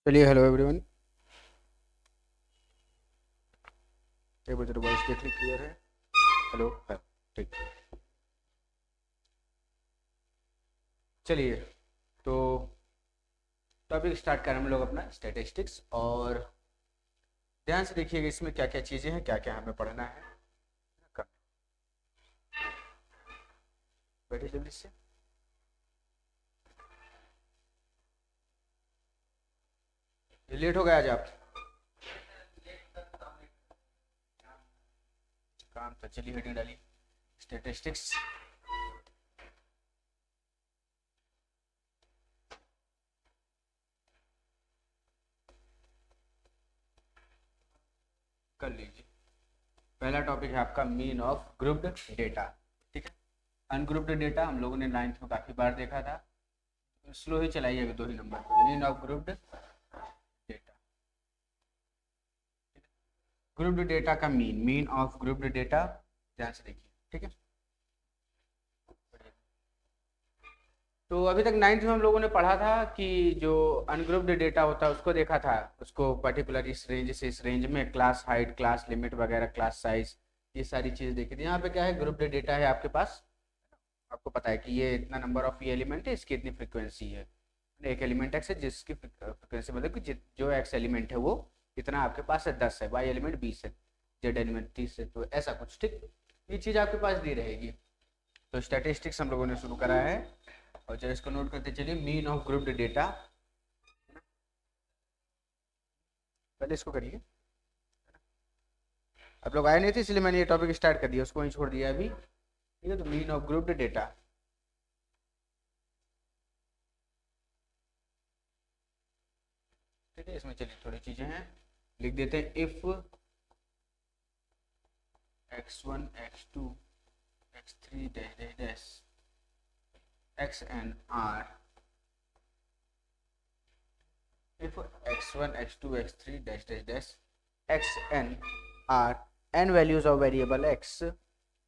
चलिए, hello everyone. एक बार जरा वॉइस देख ली, क्लियर है? हेलो है। ठीक। चलिए, तो टॉपिक स्टार्ट करें हम लोग अपना स्टैटिस्टिक्स। और ध्यान से देखिएगा इसमें क्या क्या चीज़ें हैं, क्या क्या हमें पढ़ना है। कर- बैठिए जल्दी से। ये लेट हो गया आज आप? काम तो चलिए, हेडिंग डालिए स्टैटिस्टिक्स। कर लीजिए। पहला टॉपिक है आपका मीन ऑफ ग्रुप्ड डेटा। ठीक है। अनग्रुप्ड डेटा हम लोगों ने नाइन्थ में काफ़ी बार देखा था। स्लो ही चलाइए, अभी 2 ही नंबर पर mean of grouped data. Grouped data का मीन ऑफ ग्रुप्ड डेटा, ध्यान से देखिए। ठीक है। तो अभी तक नाइन्थ में हम लोगों ने पढ़ा था कि जो अनग्रुप्ड डेटा होता है उसको देखा था। उसको पर्टिकुलर इस रेंज से इस रेंज में क्लास हाइट, क्लास लिमिट वगैरह, क्लास साइज, ये सारी चीज़ देखी थी। यहाँ पे क्या है, ग्रुप्ड डेटा है आपके पास। आपको पता है कि ये इतना नंबर ऑफ ये एलिमेंट है, इसकी इतनी फ्रिक्वेंसी है। एक एलिमेंट एक्स है जिसकी फ्रिक्वेंसी मतलब कि जो एक्स एलिमेंट है वो इतना आपके पास है 10 है, वाई एलिमेंट 20 है, जेड एलिमेंट 30 है, तो ऐसा कुछ। ठीक। ये चीज़ आपके पास दी रहेगी। तो स्टैटिस्टिक्स हम लोगों ने शुरू करा है। और जरा इसको नोट करते चलिए, मीन ऑफ ग्रुप्ड डेटा। पहले इसको करिए। आप लोग आए नहीं थे इसलिए मैंने ये टॉपिक स्टार्ट कर दिया, उसको वहीं छोड़ दिया अभी। ठीक है। तो मीन ऑफ ग्रुप्ड डेटा। ठीक है। इसमें चलिए थोड़ी चीजें हैं, लिख देते हैं। If x1 x2 x3 dash dash dash xn r, if x1 x2 x3 dash dash dash xn are n values of variable x,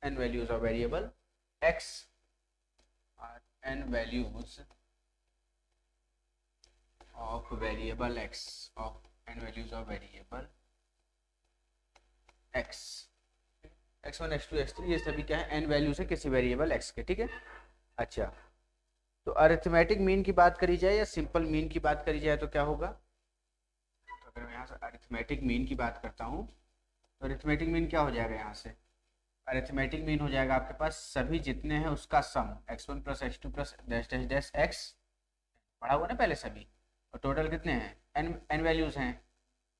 n values of variable x are n values of variable x, of n values of variable x, x1 x2 x3 ये सभी क्या है, n values है किसी variable x के। ठीक है। अच्छा, तो अरिथमेटिक मीन की बात करी जाए या सिंपल मीन की बात करी जाए तो क्या होगा? तो अगर मैं यहाँ से अरिथमेटिक मीन की बात करता हूँ तो अरिथमेटिक मीन क्या हो जाएगा? यहाँ से अरिथमेटिक मीन हो जाएगा आपके पास सभी जितने हैं उसका सम, x1 plus x2 plus dash dash dash x, पढ़ा हुआ ना पहले सभी, और टोटल कितने हैं, n वैल्यूज हैं।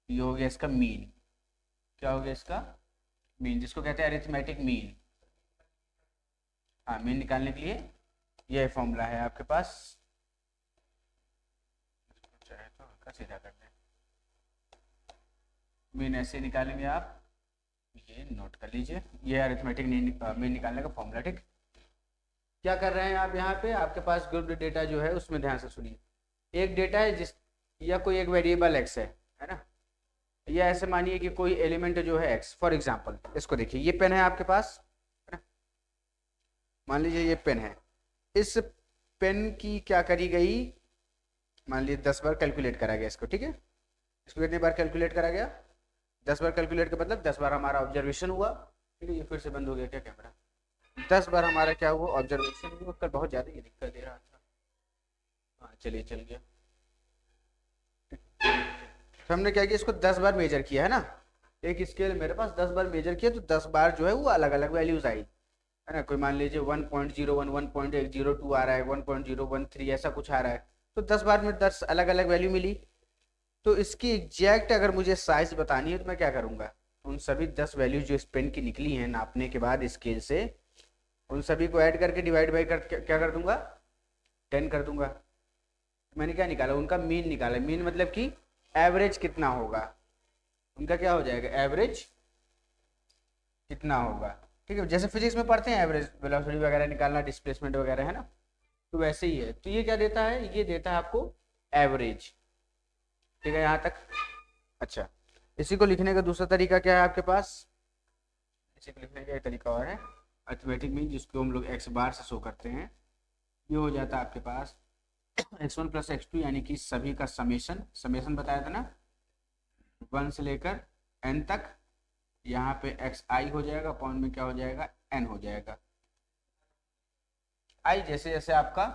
ये हो गया इसका मीन। क्या हो गया इसका? मीन, जिसको कहते हैं अरिथमेटिक मीन। हाँ, मीन निकालने के लिए यह फॉर्मूला है आपके पास। चाहे तो हल्का सीधा कर दें। मीन ऐसे निकालेंगे आप, ये नोट कर लीजिए, ये अरिथमेटिक मीन निकालने का फॉर्मूला। ठीक। क्या कर रहे हैं आप यहाँ पे? आपके पास ग्रुप्ड डेटा जो है उसमें ध्यान से सुनिए। एक डेटा है जिस, या कोई एक वेरिएबल एक्स है ना, या ऐसे मानिए कि कोई एलिमेंट जो है एक्स, फॉर एग्जांपल इसको देखिए, ये पेन है आपके पास, है ना? मान लीजिए ये पेन है। इस पेन की क्या करी गई, मान लीजिए 10 बार कैलकुलेट करा गया इसको। ठीक है। इसको कितनी बार कैलकुलेट करा गया? 10 बार कैलकुलेट का मतलब 10 बार हमारा ऑब्जर्वेशन हुआ। ठीक है। ये फिर से बंद हो गया क्या कैमरा? 10 बार हमारा क्या हुआ, ऑब्जर्वेशन हुआ। कल बहुत ज़्यादा ये दिक्कत दे रहा था। हाँ चलिए, चल गया। तो हमने क्या किया, इसको 10 बार मेजर किया है ना। एक स्केल मेरे पास 10 बार मेजर किया, तो 10 बार जो है वो अलग अलग वैल्यूज आई, है ना। कोई मान लीजिए 1.01, 1.102 आ रहा है, 1.013 ऐसा कुछ आ रहा है। तो 10 बार में 10 अलग अलग वैल्यू मिली। तो इसकी एग्जैक्ट अगर मुझे साइज बतानी है तो मैं क्या करूंगा, उन सभी 10 वैल्यूज जो इस पेन की निकली हैं नापने के बाद स्केल से, उन सभी को ऐड करके डिवाइड बाई कर क्या कर दूंगा, 10 कर दूंगा। मैंने क्या निकाला, उनका मीन निकाला। मीन मतलब कि एवरेज कितना होगा, उनका क्या हो जाएगा, एवरेज कितना होगा। ठीक है। जैसे फिजिक्स में पढ़ते हैं एवरेज वेलोसिटी वगैरह निकालना, डिस्प्लेसमेंट वगैरह, है ना। तो वैसे ही है। तो ये क्या देता है, ये देता है आपको एवरेज। ठीक है, यहाँ तक। अच्छा, इसी को लिखने का दूसरा तरीका क्या है आपके पास? इसी को लिखने का एक तरीका और है, अर्थमेटिक मीन, जिसको हम लोग एक्स बार से शो करते हैं। ये हो जाता है आपके पास x1 प्लस x2 यानी कि सभी का समेशन, समेशन बताया था ना, 1 से लेकर n तक। यहाँ पे xi हो जाएगा, अपॉन में क्या हो जाएगा, n हो जाएगा। i जैसे जैसे आपका,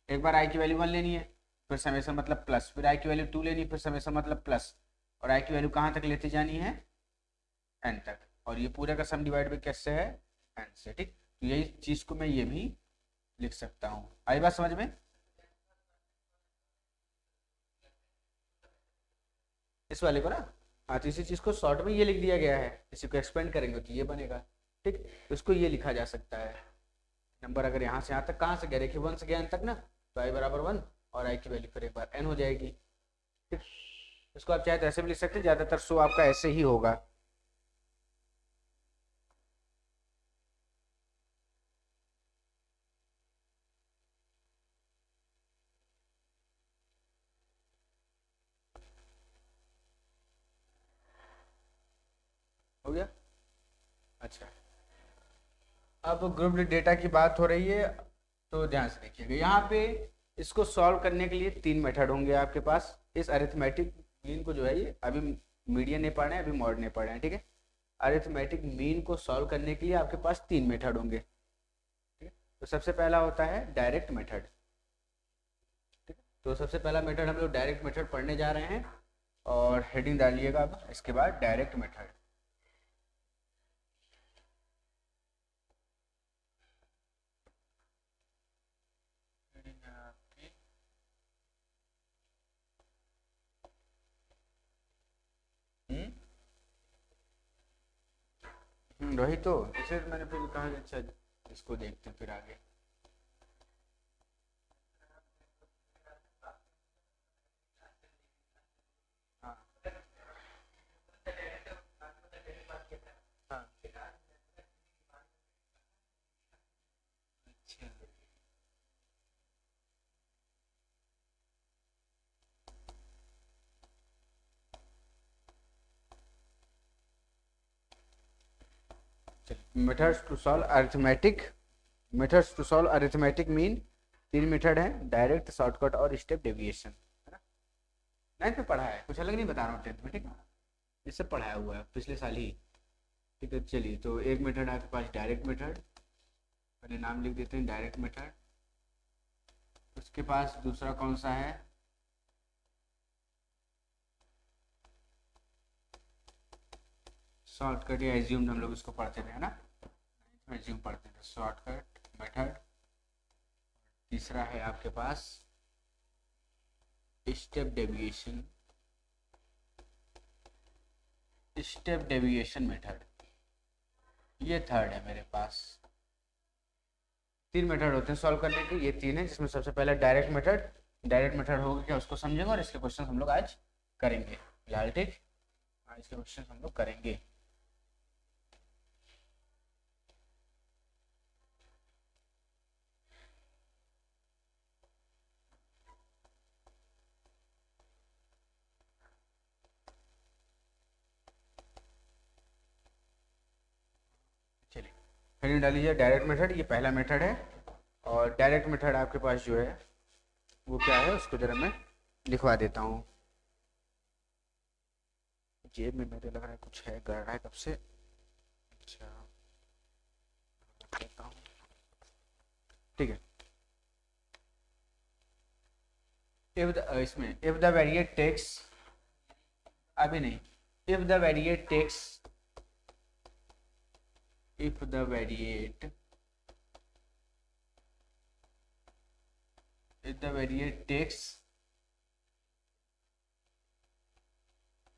एक बार i की वैल्यू 1 लेनी है, फिर समेशन मतलब प्लस, फिर i की वैल्यू 2 लेनी है, फिर समेशन मतलब प्लस, और i की वैल्यू कहाँ तक लेती जानी है, n तक। और ये पूरे का सम डिवाइड बाई कैसे है, n से। ठीक, तो यही चीज को मैं ये भी लिख सकता हूँ। आई बात समझ में? इस वाले को ना, हाँ, तो इसी चीज को शॉर्ट में ये लिख दिया गया है, इसी को एक्सपेंड करेंगे तो ये बनेगा। ठीक, तो इसको ये लिखा जा सकता है, नंबर अगर यहाँ से यहाँ तक कहाँ से गया, देखिए 1 से गया n तक ना, तो i बराबर 1 और i की वैल्यू फिर एक बार n हो जाएगी। ठीक, इसको आप चाहे तो ऐसे भी लिख सकते हैं, ज्यादातर शो आपका ऐसे ही होगा। हो गया? अच्छा, अब ग्रुप डेटा की बात हो रही है, तो ध्यान से देखिएगा। यहाँ पे इसको सॉल्व करने के लिए 3 मेथड होंगे आपके पास। इस अरिथमेटिक मीन को जो है, ये अभी मीडियन नहीं पढ़ रहे हैं, अभी मॉड नहीं पढ़ रहे हैं, ठीक है। अरिथमेटिक मीन को सॉल्व करने के लिए आपके पास 3 मेथड होंगे, ठीक है। तो सबसे पहला होता है डायरेक्ट मेथड, ठीक है। तो सबसे पहला मेथड हम लोग डायरेक्ट मेथड पढ़ने जा रहे हैं, और हेडिंग डालिएगा अब इसके बाद डायरेक्ट मेथड। वही तो, इसे मैंने फिर कहा कि अच्छा इसको देखते हैं फिर आगे। हाँ हाँ, अच्छा methods to solve arithmetic, methods to solve arithmetic mean 3 method हैं, डायरेक्ट, शॉर्टकट और स्टेप डेविएशन, है ना। 9th में पढ़ा है, कुछ अलग नहीं बता रहा हूँ 10th में, ठीक है। ये सब पढ़ाया हुआ है पिछले साल ही, ठीक है। चलिए, तो एक मेथड आपके पास डायरेक्ट मेथड, पहले नाम लिख देते हैं डायरेक्ट मेथड। उसके पास दूसरा कौन सा है, शॉर्टकट या एज्यूम, हम लोग इसको पढ़ते थे, है ना, एज्यूम पढ़ते थे, शॉर्टकट मेथड। तीसरा है आपके पास step deviation, step deviation method, ये थर्ड है मेरे पास। 3 मेथड होते हैं सॉल्व करने के, ये 3 है, जिसमें सबसे पहले डायरेक्ट मेथड। डायरेक्ट मेथड होगा क्या, उसको समझेंगे, और इसके क्वेश्चन हम लोग आज करेंगे फिलहाल, ठीक। आज के क्वेश्चन हम लोग करेंगे। चलिए, हेडिंग डाल लीजिए डायरेक्ट मेथड, ये पहला मेथड है। और डायरेक्ट मेथड आपके पास जो है वो क्या है, उसको जरा मैं लिखवा देता हूँ। जेब में मेरे लग रहा है कुछ है, गड़ रहा है कब से। अच्छा, देता हूँ, ठीक है। इसमें इफ द वेरिएट टेक्स, अभी नहीं, if the variate takes, if the variate, if the variate takes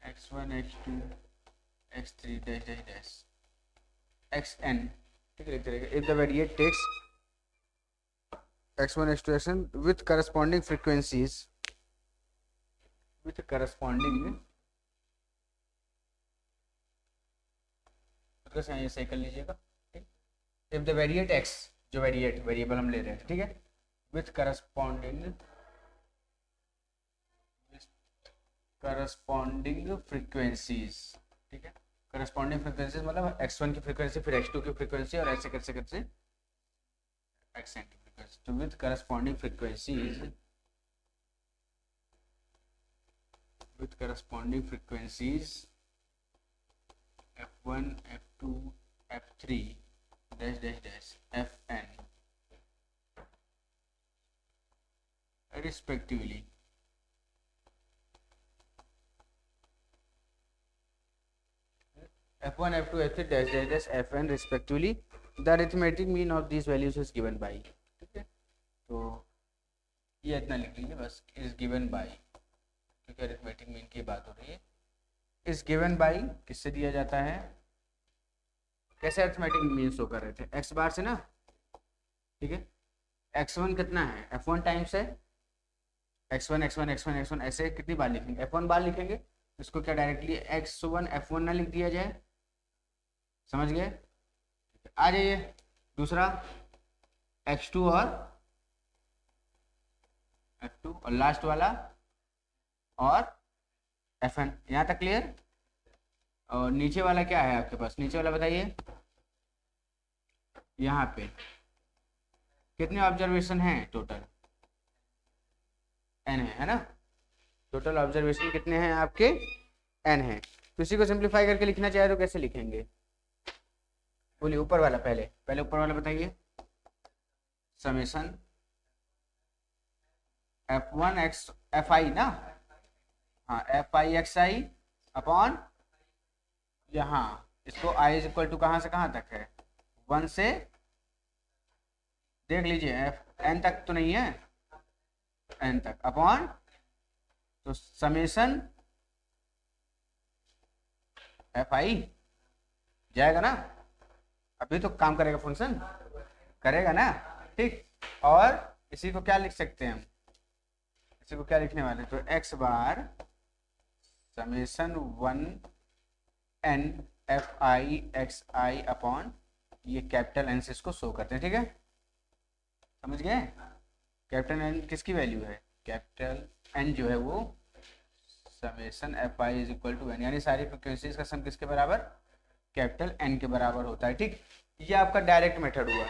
x1 x2 x3 dash dash dash xn, ठीक है, लिखते रहेगा। if the variate takes x1 x2 xn with corresponding frequencies, with corresponding, ये सही कर लीजिएगा, ठीक। if the variate x, जो वेरिएट वेरिएबल हम ले रहे हैं, ठीक है, with corresponding frequencies, ठीक है। corresponding frequencies मतलब x1 की फ्रीक्वेंसी, फिर x2 की फ्रीक्वेंसी, और ऐसे कैसे कैसे xn की फ्रीक्वेंसी। तो with corresponding frequencies with corresponding frequencies f1 f2 f3 dash dash dash fn respectively. f1 f2 f3 dash dash dash fn respectively. The arithmetic mean of these values is given by. ठीक है, तो ये इतना लिख लीजिए बस, is given by, क्योंकि arithmetic mean की बात हो रही है. is given by किससे दिया जाता है, कैसे अरिथमेटिक मीन शो कर रहे थे, x बार से ना. ठीक है, x1 कितना है, f1 टाइम्स है x1 x1 x1 x1, ऐसे कितनी बार लिखेंगे, f1 बार लिखेंगे. इसको क्या डायरेक्टली x1 f1 ना लिख दिया जाए, समझ गए. आ जाइए दूसरा x2 और f2 और लास्ट वाला और fn. यहाँ तक क्लियर. और नीचे वाला क्या है आपके पास, नीचे वाला बताइए. यहाँ पे कितने ऑब्जर्वेशन हैं टोटल, n है ना. टोटल ऑब्जर्वेशन कितने हैं आपके, n है. तो इसी को सिंप्लीफाई करके लिखना चाहे तो कैसे लिखेंगे, बोलिए. ऊपर वाला पहले ऊपर वाला बताइए. समेशन f1 x fi ना, हाँ fi xi अपॉन यहाँ, इसको i इज इक्वल टू कहाँ से कहाँ तक है, 1 से देख लीजिए n तक तो नहीं है, n तक अपॉन, तो समेशन fi जाएगा ना. अभी तो काम करेगा, फंक्शन करेगा ना. ठीक, और इसी को क्या लिख सकते हैं हम, इसी को क्या लिखने वाले, तो x bar summation 1 n fi xi upon ये कैपिटल n से इसको शो करते हैं. ठीक है, समझ गए. कैपिटल n किसकी वैल्यू है, कैपिटल n जो है वो summation fi is equal to n, यानी सारी फ्रिक्वेंसीज का सम किसके बराबर, कैपिटल n के बराबर होता है. ठीक, ये आपका डायरेक्ट मेथड हुआ.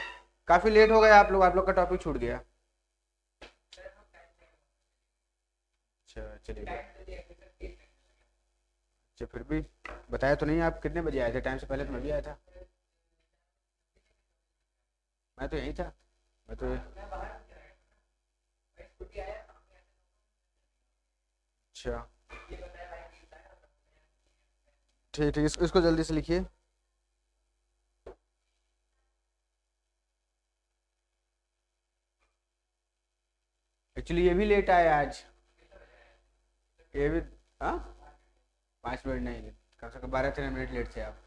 काफी लेट हो गया आप लोग का टॉपिक छूट गया. अच्छा चलिए, अच्छा फिर भी बताया तो नहीं. आप कितने बजे आए थे, टाइम से पहले तो मैं भी आया था. मैं तो यहीं था, मैं तो. अच्छा ठीक ठीक, इसको जल्दी से लिखिए. एक्चुअली ये भी लेट आया आज, ये भी. हाँ 5 मिनट नहीं, कम से कम 12-13 मिनट लेट थे आप.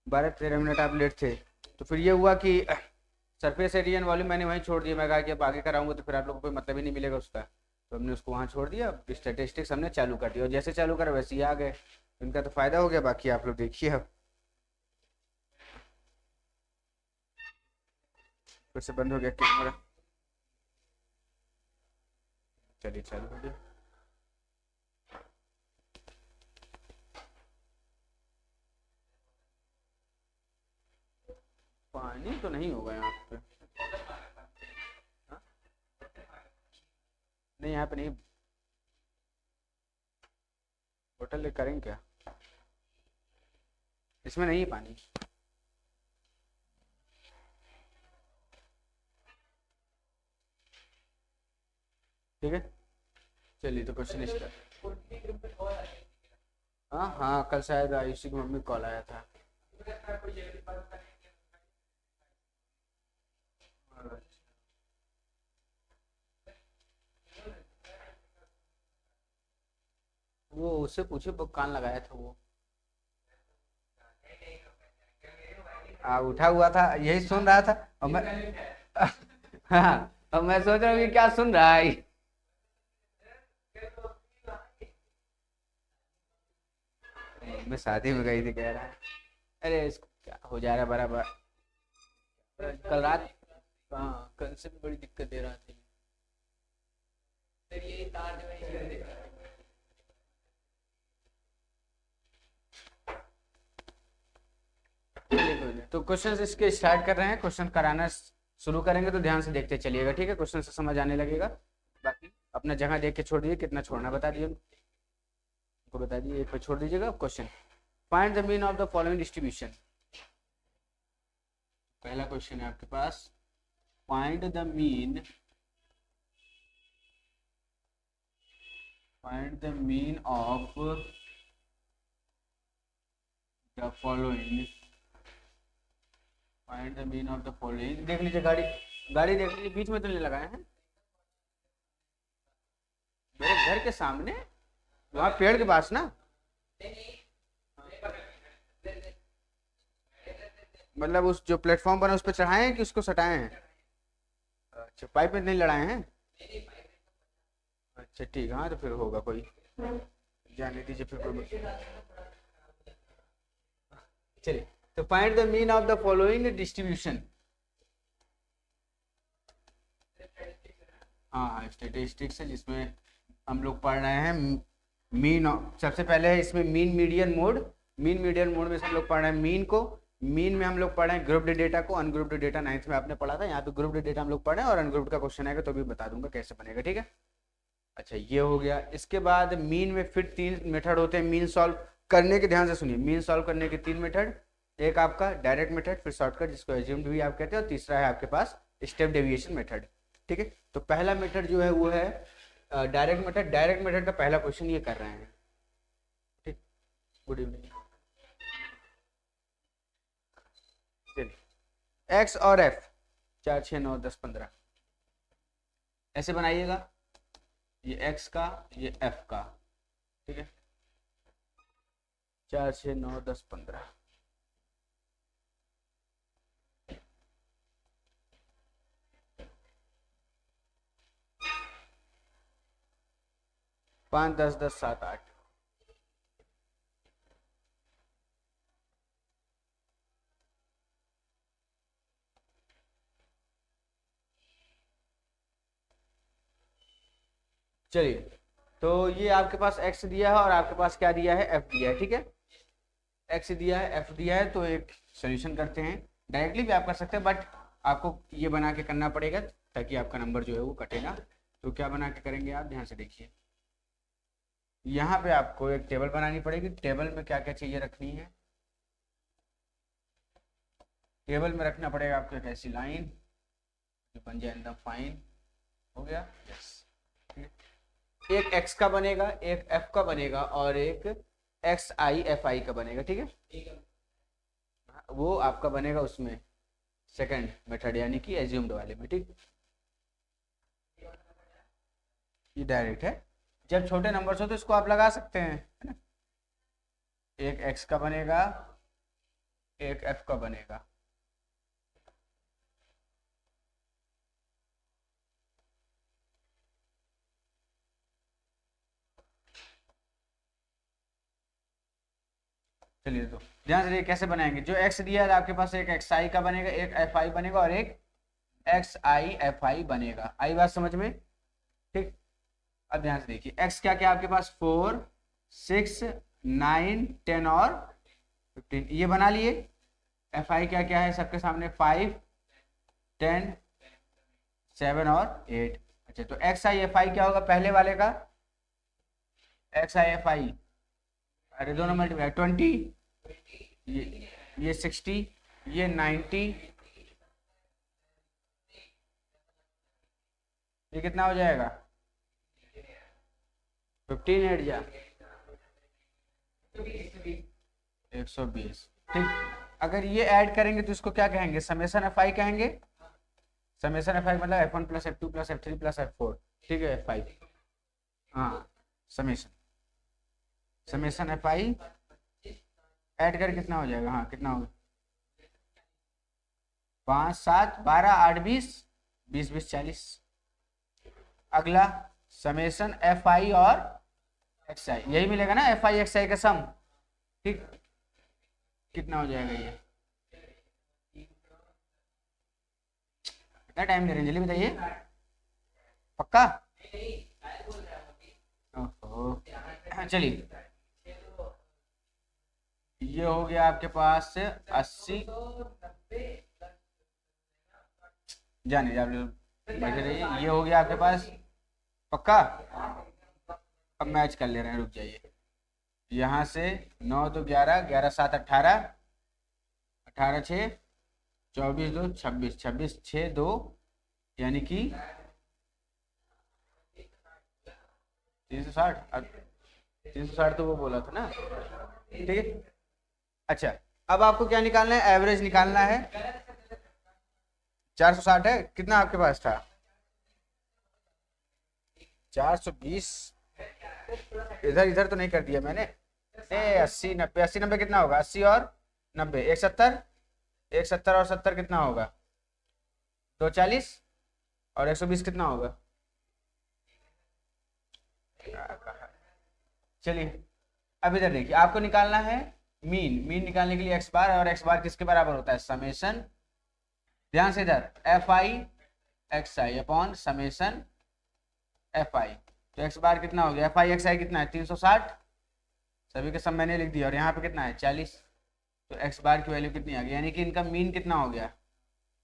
12-13 मिनट आप लेट थे. तो फिर ये हुआ कि सरफेस एरिया एंड वॉल्यूम मैंने वहीं छोड़ दिया. मैं कहा कि अब आगे कराऊंगा तो फिर आप लोगों को कोई मतलब ही नहीं मिलेगा उसका, तो हमने उसको वहाँ छोड़ दिया. स्टैटिस्टिक्स हमने चालू कर दिया, और जैसे चालू करा वैसे ही आ गए. इनका तो फायदा हो गया. बाकी आप लोग देखिए, अब फिर से बंद हो गया कैमरा. चलिए चालू हो गया. पानी तो नहीं होगा यहाँ पे, हाँ? नहीं यहाँ पे नहीं. बोतल ले करेंगे क्या, इसमें नहीं है पानी. ठीक है, चलिए तो क्वेश्चन स्टार्ट. हाँ हाँ, कल शायद आयुषी की मम्मी कॉल आया था. वो उससे पूछे, कान लगाया था वो. उठा हुआ था, यही सुन रहा था. और मैं हाँ, और मैं सोच रहा हूँ कि क्या सुन रहा है. मैं शादी में गई थी, कह रहा है अरे क्या हो जा रहा है बराबर. कल रात, हाँ कल से भी बड़ी दिक्कत दे रहा थी. तो क्वेश्चन इसके स्टार्ट कर रहे हैं. क्वेश्चन कराना शुरू करेंगे तो ध्यान से देखते चलिएगा. ठीक है, क्वेश्चन से समझ आने लगेगा. बाकी अपना जगह देख के छोड़ दिए, कितना छोड़ना बता दिए. को बता दिए, एक पे छोड़ दीजिएगा question. Find the mean of the following distribution. पहला क्वेश्चन है आपके पास, find the mean, find the mean of the following, find the mean of the following. देख लीजिए गाड़ी, गाड़ी देख लीजिए, बीच में तो नहीं लगाए हैं, मेरे घर के सामने वहाँ पेड़ के पास ना, मतलब उस जो प्लेटफॉर्म बना उस पर चढ़ाए हैं कि उसको सटाए हैं? अच्छा, पाइप में नहीं लड़ाए हैं? अच्छा ठीक, हाँ तो फिर होगा कोई, जाने दीजिए फिर कोई। चलिए, तो find the mean of the following distribution. हाँ स्टेटिस्टिक्स है, जिसमें हम लोग पढ़ रहे हैं मीन। सबसे पहले है इसमें mean median mode. Mean median mode में से हम लोग पढ़ रहे हैं मीन को। मीन में हम लोग पढ़ रहे हैं ग्रुप्ड डेटा को, अनग्रुप्ड डेटा 9th में आपने पढ़ा था, यहाँ पे ग्रुप्ड डेटा हम लोग पढ़े हैं, और अनग्रुप्ड का क्वेश्चन आएगा तो भी बता दूंगा कैसे बनेगा, ठीक है। अच्छा ये हो गया। इसके बाद मीन में फिर 3 मेथड होते हैं मीन सॉल्व करने के, ध्यान से सुनिए, मीन सॉल्व करने के 3 मेथड। एक आपका डायरेक्ट मेथड, फिर शॉर्टकट जिसको एज्यूम्ड भी आप कहते हैं, और तीसरा है आपके पास स्टेप डेविएशन मेथड, ठीक है। तो पहला मेथड जो है वो है डायरेक्ट मेथड। डायरेक्ट मेथड का पहला क्वेश्चन ये कर रहे हैं, ठीक। Good evening. चलिए, एक्स और एफ 4 6 9 10 15 ऐसे बनाइएगा, ये एक्स का, ये एफ का, ठीक है। 4 6 9 10 15 5 10 10 7 8। चलिए, तो ये आपके पास x दिया है और आपके पास क्या दिया है, f दिया है, ठीक है। x दिया है, f दिया है, तो एक सोल्यूशन करते हैं। डायरेक्टली भी आप कर सकते हैं, बट आपको ये बना के करना पड़ेगा ताकि आपका नंबर जो है वो कटेगा। तो क्या बना के करेंगे आप, ध्यान से देखिए। यहाँ पे आपको एक टेबल बनानी पड़ेगी। टेबल में क्या क्या चीज़ें रखनी है, टेबल में रखना पड़ेगा आपको एक ऐसी लाइन जो बन जाए एकदम फाइन, हो गया, यस। एक x का बनेगा, एक f का बनेगा, और एक xi fi का बनेगा, ठीक है। वो आपका बनेगा उसमें सेकंड मेथड, यानी कि एज्यूम्ड वाले में, ठीक। ये डायरेक्ट है, जब छोटे नंबर्स हो तो इसको आप लगा सकते हैं, है ना। एक x का बनेगा, एक f का बनेगा, चलिए। तो ध्यान से कैसे बनाएंगे, जो x दिया है आपके पास, एक xi का बनेगा, एक fi बनेगा, और एक xi fi बनेगा। आई बात समझ में, ठीक। अब ध्यान से देखिए, x क्या क्या आपके पास, 4 6 9 10 और 15, ये बना लिए। fi क्या क्या है सबके सामने, 5 10 7 और 8। अच्छा, तो xi fi क्या होगा पहले वाले का, xi fi, अरे दोनों मल्टीप्लाई 20, ये 60, ये 90, ये कितना हो जाएगा, 15 8 जा 120, ठीक। अगर ये ऐड करेंगे तो इसको क्या कहेंगे, समेशन एफ आई कहेंगे। समेशन एफ आई मतलब F1 plus F2 plus F3 plus F4, ठीक है, F5। हाँ, summation, summation f I add कर कितना हो जाएगा, हाँ कितना होगा, 5 7 12 8 20 20 20 40। अगला समेशन एफ आई और एक्स आई, यही मिलेगा ना, एफ आई एक्स आई का सम, ठीक। कितना हो जाएगा ये, कितना टाइम ले रहे हैं, जल्दी बताइए, पक्का। ओहो, चलिए, ये हो गया आपके पास 80, जाने आप बैठे रहिए। ये हो गया आपके पास, पक्का। अब मैच कर ले रहे हैं, रुक जाइए। यहाँ से 9 2 11, 11 7 18, 18 6 24 2 26, 26 6 2, यानी कि 360। 360 तो वो बोला था ना, ठीक है। अच्छा, अब आपको क्या निकालना है? एवरेज निकालना है। 460 है, कितना आपके पास था? 420। इधर इधर तो नहीं कर दिया मैंने। 80 90, 80 90 कितना होगा? 80 और 90 170, 170 और 70 कितना होगा? 240, और 120 कितना होगा? चलिए अब इधर देखिए, आपको निकालना है मीन। मीन निकालने के लिए एक्स बार, और एक्स बार किसके बराबर होता है? समेशन, ध्यान से इधर, F I x I upon summation f आई। तो एक्स बार कितना हो गया? एफ आई एक्स आई कितना है? 360, सभी के सब मैंने लिख दिया, और यहाँ पे कितना है? 40। तो एक्स बार की वैल्यू कितनी आ गई? यानी कि इनका मीन कितना हो गया?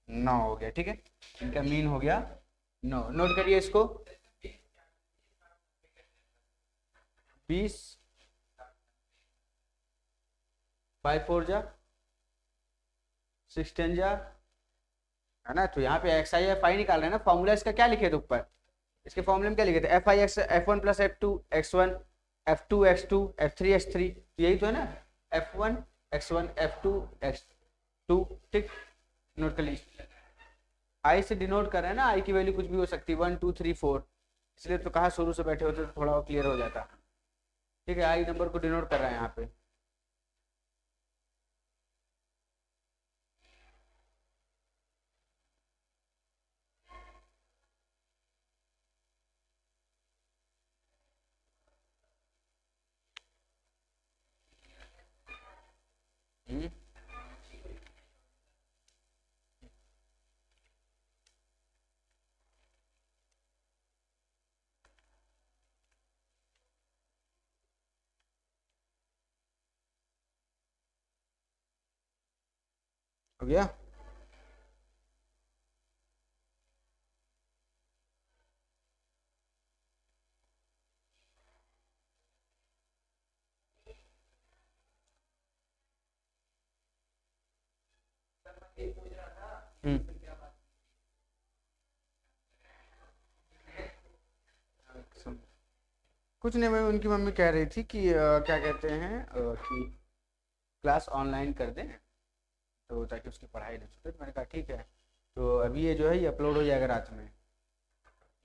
9 हो गया, ठीक है। इनका मीन हो गया 9। नोट करिए इसको। 20, 5 4 जा 6 10 जा, है ना। तो यहाँ पे एक्स आई एफ आई निकाल रहे हैं ना। फॉर्मूला इसका क्या लिखे थे ऊपर? इसके फॉर्मूले में क्या लिखे थे? एफ आई X F one plus F two X one, F two X two, F three X three, यही तो है ना। F one X one, F two X two, ठीक। नोट कर लीजिए, आई से डिनोट कर रहे हैं ना, आई की वैल्यू कुछ भी हो सकती है, 1 2 3 4, इसलिए तो कहा शुरू से बैठे होते तो थोड़ा क्लियर हो जाता, ठीक है। आई नंबर को डिनोट कर रहे हैं यहाँ पे। हो गया। कुछ नहीं, मैं उनकी मम्मी कह रही थी कि क्या कहते हैं कि क्लास ऑनलाइन कर दें, तो ताकि उसकी पढ़ाई ना छूटे। तो मैंने कहा ठीक है। तो अभी ये जो है ये अपलोड हो जाएगा रात में,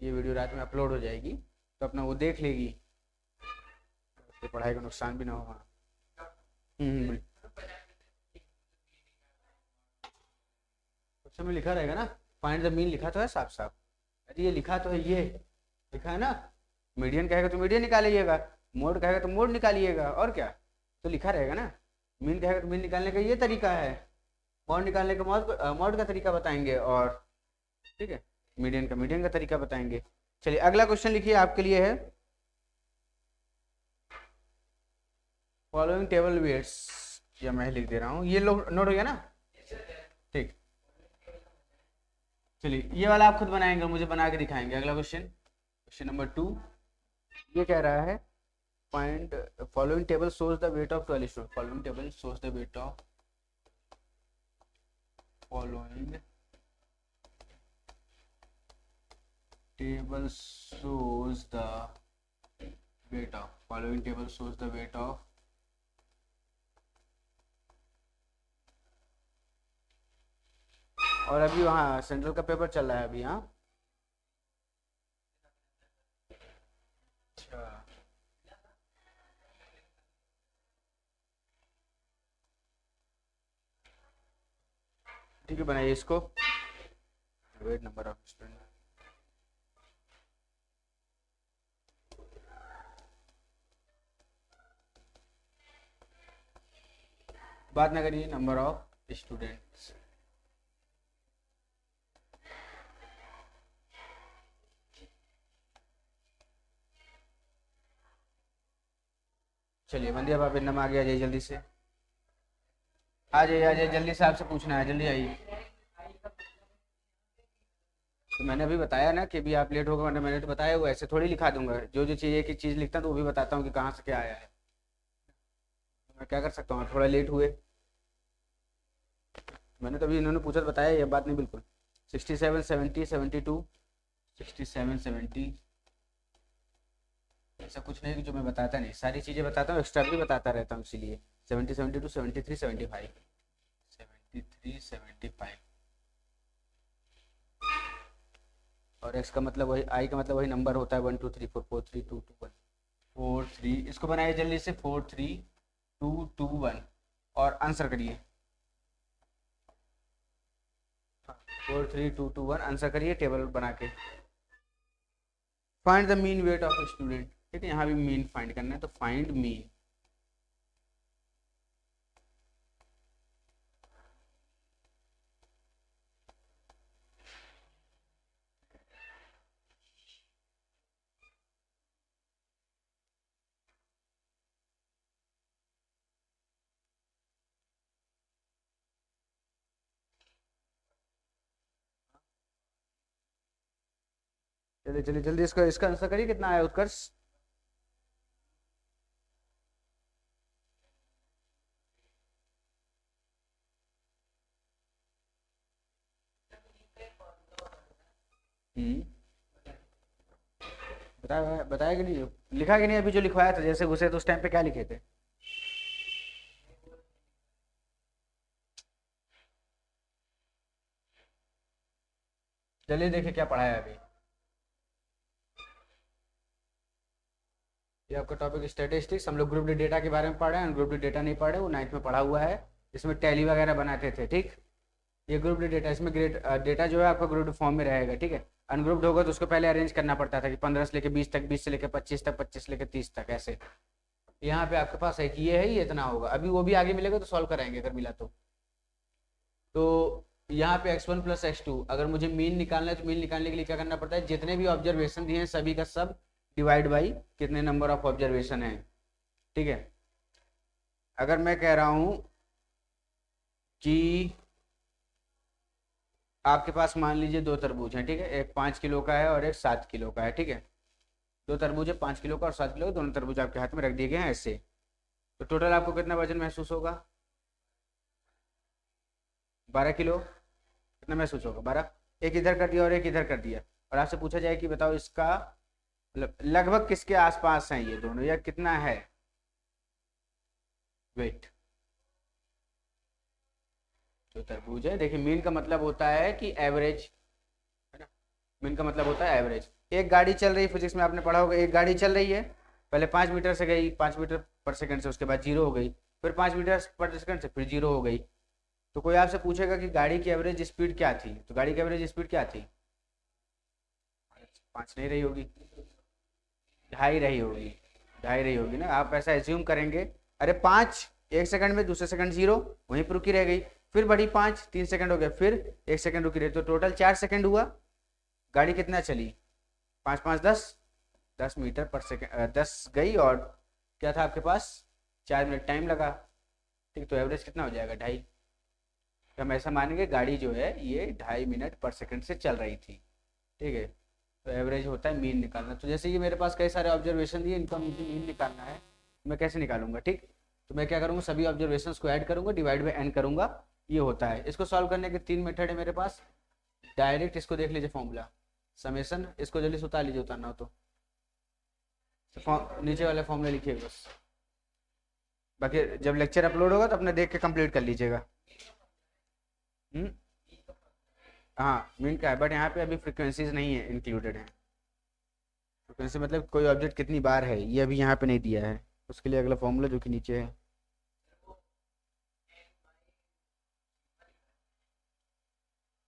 ये वीडियो रात में अपलोड हो जाएगी, तो अपना वो देख लेगी, उसकी पढ़ाई का नुकसान भी ना होगा। क्वेश्चन में लिखा रहेगा ना, फाइंड द मीन, लिखा तो है साफ साफ। अरे ये लिखा तो है, ये लिखा है ना। मीडियन कहेगा तो मीडियन निकालिएगा, मोड कहेगा तो मोड निकालिएगा, और क्या, तो लिखा रहेगा ना। मीन कहेगा तो मीन निकालने का ये तरीका है, मोड निकालने का मोड का तरीका बताएंगे, और ठीक है मीडियन का तरीका बताएंगे। चलिए अगला क्वेश्चन लिखिए, आपके लिए है फॉलोइंग टेबल वेट्स, या मैं लिख दे रहा हूँ, ये लोग नोट हो गया ना, ठीक। चलिए ये वाला आप खुद बनाएंगे, मुझे बना के दिखाएंगे। अगला क्वेश्चन, क्वेश्चन नंबर 2, ये कह रहा है find following table shows the weight of 12 student. Following table shows the weight of, following table shows the weight of, following table shows the weight of और अभी वहाँ सेंट्रल का पेपर चल रहा है अभी। हाँ अच्छा, ठीक है, बनाइए इसको। वेट नंबर ऑफ स्टूडेंट, बात ना करिए, नंबर ऑफ स्टूडेंट्स। चलिए बंदिया बाबा नम आ गया, जाइए जल्दी से, आ जाइए जल्दी से, आपसे पूछना है, जल्दी आइए। तो मैंने अभी बताया ना कि अभी आप लेट होगा, मैंने तो बताया हुआ, ऐसे थोड़ी लिखा दूंगा। जो जो चाहिए कि चीज़ लिखता हूँ तो वो भी बताता हूँ कि कहाँ से क्या आया है। मैं क्या कर सकता हूँ, थोड़ा लेट हुए। मैंने तो अभी इन्होंने पूछा तो बताया, ये बात नहीं बिल्कुल। 67 70 72 67 70, ऐसा कुछ नहीं कि जो मैं बताता नहीं, सारी चीज़ें बताता हूँ, एक्स्ट्रा भी बताता रहता हूँ इसीलिए। 70 72 73 75 73 75। और एक्स का मतलब वही, आई का मतलब वही नंबर होता है, 1 2 3 4 4 3 2 2 1 4 3। इसको बनाइए जल्दी से, 4 3 2 2 1 और आंसर करिए। 4 3 2 2 1 आंसर करिए टेबल बना के। Find the mean weight of student, ठीक है, यहाँ भी मीन फाइंड करना है, तो फाइंड मीन। जल्दी जल्दी जल्दी इसका इसका आंसर करिए, कितना आया उत्कर्ष? हम्म, बताया बताया कि नहीं, लिखा कि नहीं अभी जो लिखवाया था, जैसे घुसे तो उस टाइम पे क्या लिखे थे? चलिए देखिए क्या पढ़ाया अभी। ये आपका टॉपिक स्टैटिस्टिक्स, हम लोग ग्रुप डी डेटा के बारे में पढ़ रहे हैं, ग्रुप डी डेटा नहीं पढ़े, वो 9th में पढ़ा हुआ है। इसमें टैली वगैरह बनाते थे, ठीक। ये ग्रुप डी डेटा, इसमें ग्रेड डेटा जो है आपका ग्रुप फॉर्म में रहेगा, ठीक है। अनग्रुप्ड होगा तो उसको पहले अरेंज करना पड़ता था कि 15 से लेकर 20 तक, 20 से लेकर 25 तक, 25 से लेकर 30 तक, ऐसे। यहाँ पे आपके पास है कि ये है, ये इतना होगा, अभी वो भी आगे मिलेगा तो सॉल्व कराएंगे अगर मिला तो यहाँ पे x1 प्लस x2, अगर मुझे मीन निकालना है तो मीन निकालने के लिए क्या करना पड़ता है, जितने भी ऑब्जर्वेशन दिए हैं सभी का सब डिवाइड बाई कितने नंबर ऑफ ऑब्जर्वेशन है, ठीक है। अगर मैं कह रहा हूँ कि आपके पास मान लीजिए दो तरबूज हैं, ठीक है, एक 5 किलो का है और एक 7 किलो का है, ठीक है। दो तरबूज है, 5 किलो का और 7 किलो का, दोनों तरबूज आपके हाथ में रख दिए गए हैं ऐसे। तो टोटल आपको कितना वजन महसूस होगा? 12 किलो। कितना महसूस होगा? 12। एक इधर कर दिया और एक इधर कर दिया, और आपसे पूछा जाए कि बताओ इसका मतलब लगभग किसके आसपास हैं ये दोनों, या कितना है वेट? जो तरबूज है, देखिए मीन का मतलब होता है कि एवरेज, है ना। मीन का मतलब होता है एवरेज। एक गाड़ी चल रही है, फिजिक्स में आपने पढ़ा होगा, एक गाड़ी चल रही है, पहले 5 मीटर से गई, 5 मीटर पर सेकंड से, उसके बाद जीरो हो गई, फिर 5 मीटर पर सेकंड से फिर जीरो हो गई। तो कोई आपसे पूछेगा कि गाड़ी की एवरेज स्पीड क्या थी, तो गाड़ी की एवरेज स्पीड क्या थी? 5 नहीं रही होगी, 2.5 रही होगी, 2.5 रही होगी ना। आप ऐसा एज्यूम करेंगे, अरे 5 एक सेकंड में, दूसरे सेकंड जीरो, वहीं पर रुकी रह गई, फिर बढ़ी 5, 3 सेकंड हो गया, फिर 1 सेकंड रुकी रही, तो टोटल 4 सेकंड हुआ। गाड़ी कितना चली? 5 5 10, 10 मीटर पर सेकंड, 10 गई, और क्या था आपके पास? 4 मिनट टाइम लगा, ठीक। तो एवरेज कितना हो जाएगा? 2.5। तो हम ऐसा मानेंगे गाड़ी जो है ये 2.5 मिनट पर सेकंड से चल रही थी, ठीक है। तो एवरेज होता है मीन निकालना। तो जैसे ये मेरे पास कई सारे ऑब्जर्वेशन दिए, इनका मुझे मीन निकालना है, मैं कैसे निकालूंगा, ठीक। तो मैं क्या करूँगा, सभी ऑब्जर्वेशन को ऐड करूँगा, डिवाइड बाई एन करूँगा, ये होता है। इसको सॉल्व करने के 3 मेथड है मेरे पास। डायरेक्ट इसको देख लीजिए फॉर्मूला, समेसन, इसको जल्दी से उतार लीजिए, उतारना हो तो नीचे वाले फॉर्मूले लिखिए बस। बाकी जब लेक्चर अपलोड होगा तो अपने देख के कंप्लीट कर लीजिएगा। हम्म, हाँ मीन का है, बट यहाँ पे अभी फ्रिक्वेंसीज नहीं है, इंक्लूडेड है। फ्रिक्वेंसी मतलब कोई ऑब्जेक्ट कितनी बार है, ये अभी यहाँ पे नहीं दिया है, उसके लिए अगला फॉर्मूला जो कि नीचे है।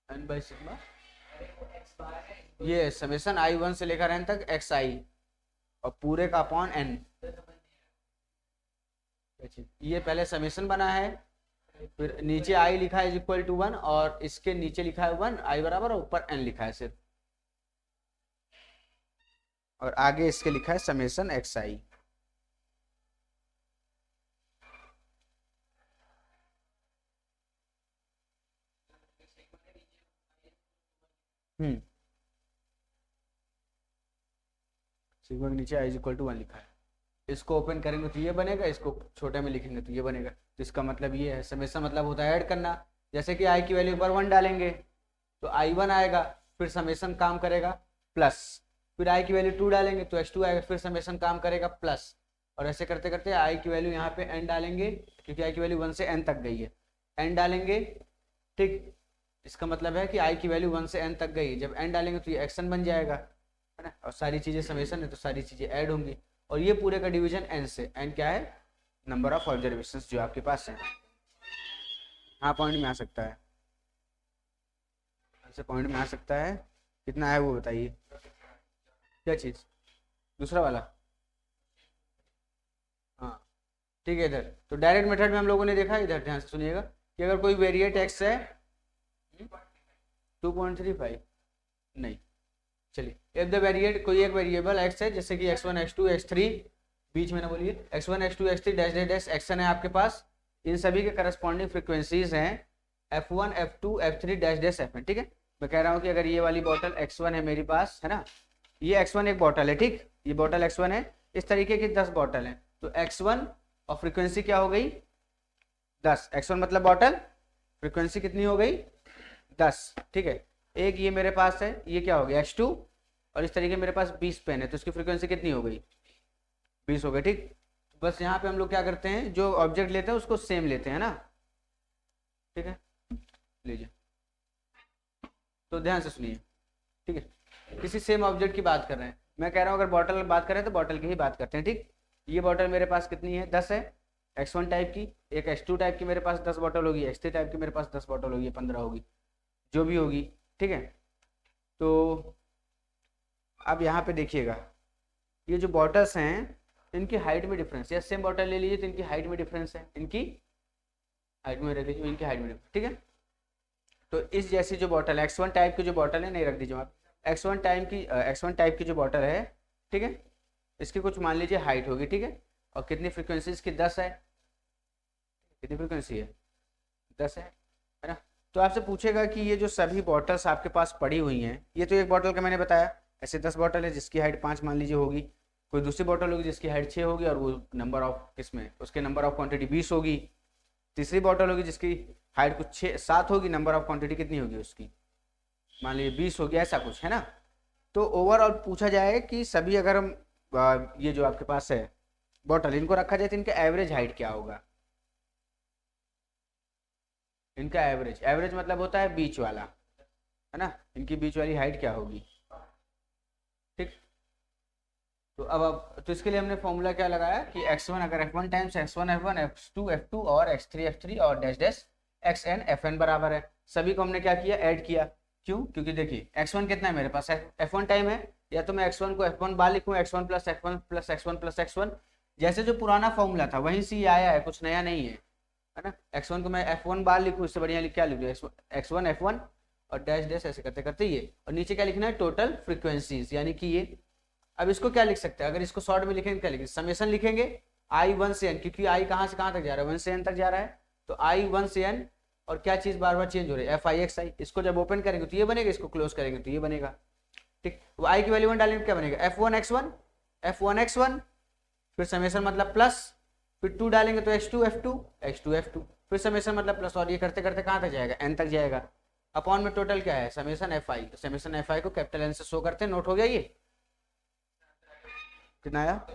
एन बाई सिग्मा, ये समेसन I1 से लेकर एन तक एक्स आई, और पूरे का अपॉन एन। ये पहले समेसन बना है, फिर नीचे आई लिखा है इक्वल टू 1, और इसके नीचे लिखा है 1 आई बराबर, और ऊपर एन लिखा है सिर्फ, और आगे इसके लिखा है समेसन एक्स आई। हम्म, सिग्मा के नीचे आई इक्वल टू 1 लिखा है। इसको ओपन करेंगे तो ये बनेगा, इसको छोटे में लिखेंगे तो ये बनेगा। तो इसका मतलब ये है, समेशन मतलब होता है ऐड करना। जैसे कि आई की वैल्यू पर 1 डालेंगे तो I1 आएगा, फिर समेशन काम करेगा प्लस, फिर आई की वैल्यू 2 डालेंगे तो H2 आएगा, फिर समेशन काम करेगा प्लस, और ऐसे करते करते आई की वैल्यू यहाँ पे n डालेंगे, क्योंकि आई की वैल्यू 1 से n तक गई है, n डालेंगे। ठीक, इसका मतलब है कि आई की वैल्यू 1 से n तक गई, जब n डालेंगे तो ये एक्शन बन जाएगा, है ना, और सारी चीज़ें समेशन है तो सारी चीज़ें ऐड होंगी, और ये पूरे का डिवीजन n से, n क्या है, नंबर ऑफ ऑब्जर्वेशन जो आपके पास है। हाँ पॉइंट में आ सकता है, ऐसे पॉइंट में आ सकता है। कितना है वो बताइए, क्या चीज़, दूसरा वाला। हाँ ठीक है। इधर तो डायरेक्ट मेथड में हम लोगों ने देखा, इधर ध्यान से सुनिएगा कि अगर कोई वेरिएट एक्स है 2.35, नहीं, चलिए इफ द वेरिएट कोई एक वेरिएबल एक्स है, जैसे कि x1 x2 x3, बीच में ना बोलिए, x1 x2 x3 dash dash dash action है आपके पास, इन सभी के करस्पॉन्डिंग फ्रीक्वेंसीज हैं f1 f2 f3 dash dash fn। ठीक है, मैं कह रहा हूँ कि अगर ये वाली बॉटल x1 है मेरे पास, है ना, ये x1 एक बॉटल है, ठीक, ये बॉटल x1 है, इस तरीके की 10 बॉटल है, तो x1 और फ्रीक्वेंसी क्या हो गई 10, x1 मतलब बॉटल, फ्रीक्वेंसी कितनी हो गई 10। ठीक है, एक ये मेरे पास है, ये क्या हो गया x2, और इस तरीके मेरे पास 20 पेन है, तो इसकी फ्रीक्वेंसी कितनी हो गई 20 हो गई। ठीक, तो बस यहाँ पे हम लोग क्या करते हैं, जो ऑब्जेक्ट लेते हैं उसको सेम लेते हैं ना। ठीक है, लीजिए, तो ध्यान से सुनिए। ठीक है, किसी सेम ऑब्जेक्ट की बात कर रहे हैं, मैं कह रहा हूँ अगर बॉटल की बात करें तो बॉटल की ही बात करते हैं। ठीक, ये बॉटल मेरे पास कितनी है 10 है, x1 टाइप की, एक x2 टाइप की मेरे पास 10 बॉटल होगी, x3 टाइप की मेरे पास 10 बॉटल होगी, 15 होगी, जो भी होगी। ठीक है, तो अब यहाँ पे देखिएगा, ये जो बॉटल्स हैं इनकी हाइट में डिफरेंस, या सेम बॉटल ले लीजिए तो इनकी हाइट में डिफरेंस है, इनकी हाइट में रख लीजिए, इनकी हाइट में डिफरेंस। ठीक है, तो इस जैसी जो बॉटल x1 टाइप की जो बॉटल है, नहीं रख दीजिए आप, x1 टाइप की जो बॉटल है, ठीक है, इसकी कुछ मान लीजिए हाइट होगी, ठीक है, और कितनी फ्रीक्वेंसी इसकी 10 है, कितनी फ्रीक्वेंसी है 10 है ना। तो आपसे पूछेगा कि ये जो सभी बॉटल्स आपके पास पड़ी हुई हैं, ये तो एक बॉटल का मैंने बताया, ऐसे 10 बॉटल है जिसकी हाइट 5 मान लीजिए होगी, कोई दूसरी बॉटल होगी जिसकी हाइट 6 होगी और वो नंबर ऑफ किसमें, उसके नंबर ऑफ क्वांटिटी 20 होगी, तीसरी बॉटल होगी जिसकी हाइट कुछ 7 होगी, नंबर ऑफ क्वांटिटी कितनी होगी उसकी, मान लीजिए 20 होगी, ऐसा कुछ है ना। तो ओवरऑल पूछा जाए कि सभी अगर हम ये जो आपके पास है बॉटल, इनको रखा जाए तो इनका एवरेज हाइट क्या होगा, इनका एवरेज, एवरेज मतलब होता है बीच वाला, है ना, इनकी बीच वाली हाइट क्या होगी। ठीक, तो अब तो इसके लिए हमने फॉर्मूला क्या लगाया कि x1 अगर f1 times x1 f1 x2 f2 और x3 f3 और डैश डैश xn fn बराबर है, सभी को हमने क्या किया ऐड किया। क्यों, क्योंकि देखिए x1 कितना है मेरे पास, f1 टाइम है, या तो मैं x1 को f1 बार लिखूँ, x1 plus f1 plus x1 plus x1, जैसे जो पुराना फॉर्मूला था वहीं से ये आया है, कुछ नया नहीं है ना। x1 को मैं f1 बार लिखूँ, इससे बढ़िया क्या लिख दूँ, x1 f1 और डैश डैश ऐसे करते करते ये, और नीचे क्या लिखना है टोटल फ्रीक्वेंसीज, यानी कि ये। अब इसको क्या लिख सकते हैं, अगर इसको शॉर्ट में लिखेंगे क्या लिखेंगे, समेशन लिखेंगे i1 से n, क्योंकि i कहाँ से कहाँ तक जा रहा है 1 से n तक जा रहा है, तो i1 से n, और क्या चीज बार बार चेंज हो रही है fi इसको जब ओपन करेंगे तो ये बनेगा, इसको क्लोज करेंगे तो ये बनेगा। ठीक, वो i की वैल्यू 1 डालेंगे क्या बनेगा f1x1, फिर समेशन मतलब प्लस, फिर 2 डालेंगे तो x2 फिर समेशन मतलब प्लस, और ये करते करते कहाँ तक जाएगा n तक जाएगा, अपॉन में टोटल क्या है समेशन fi, तो समेशन fi को कैपिटल n से शो करते हैं, नोट हो गया ये कितना आया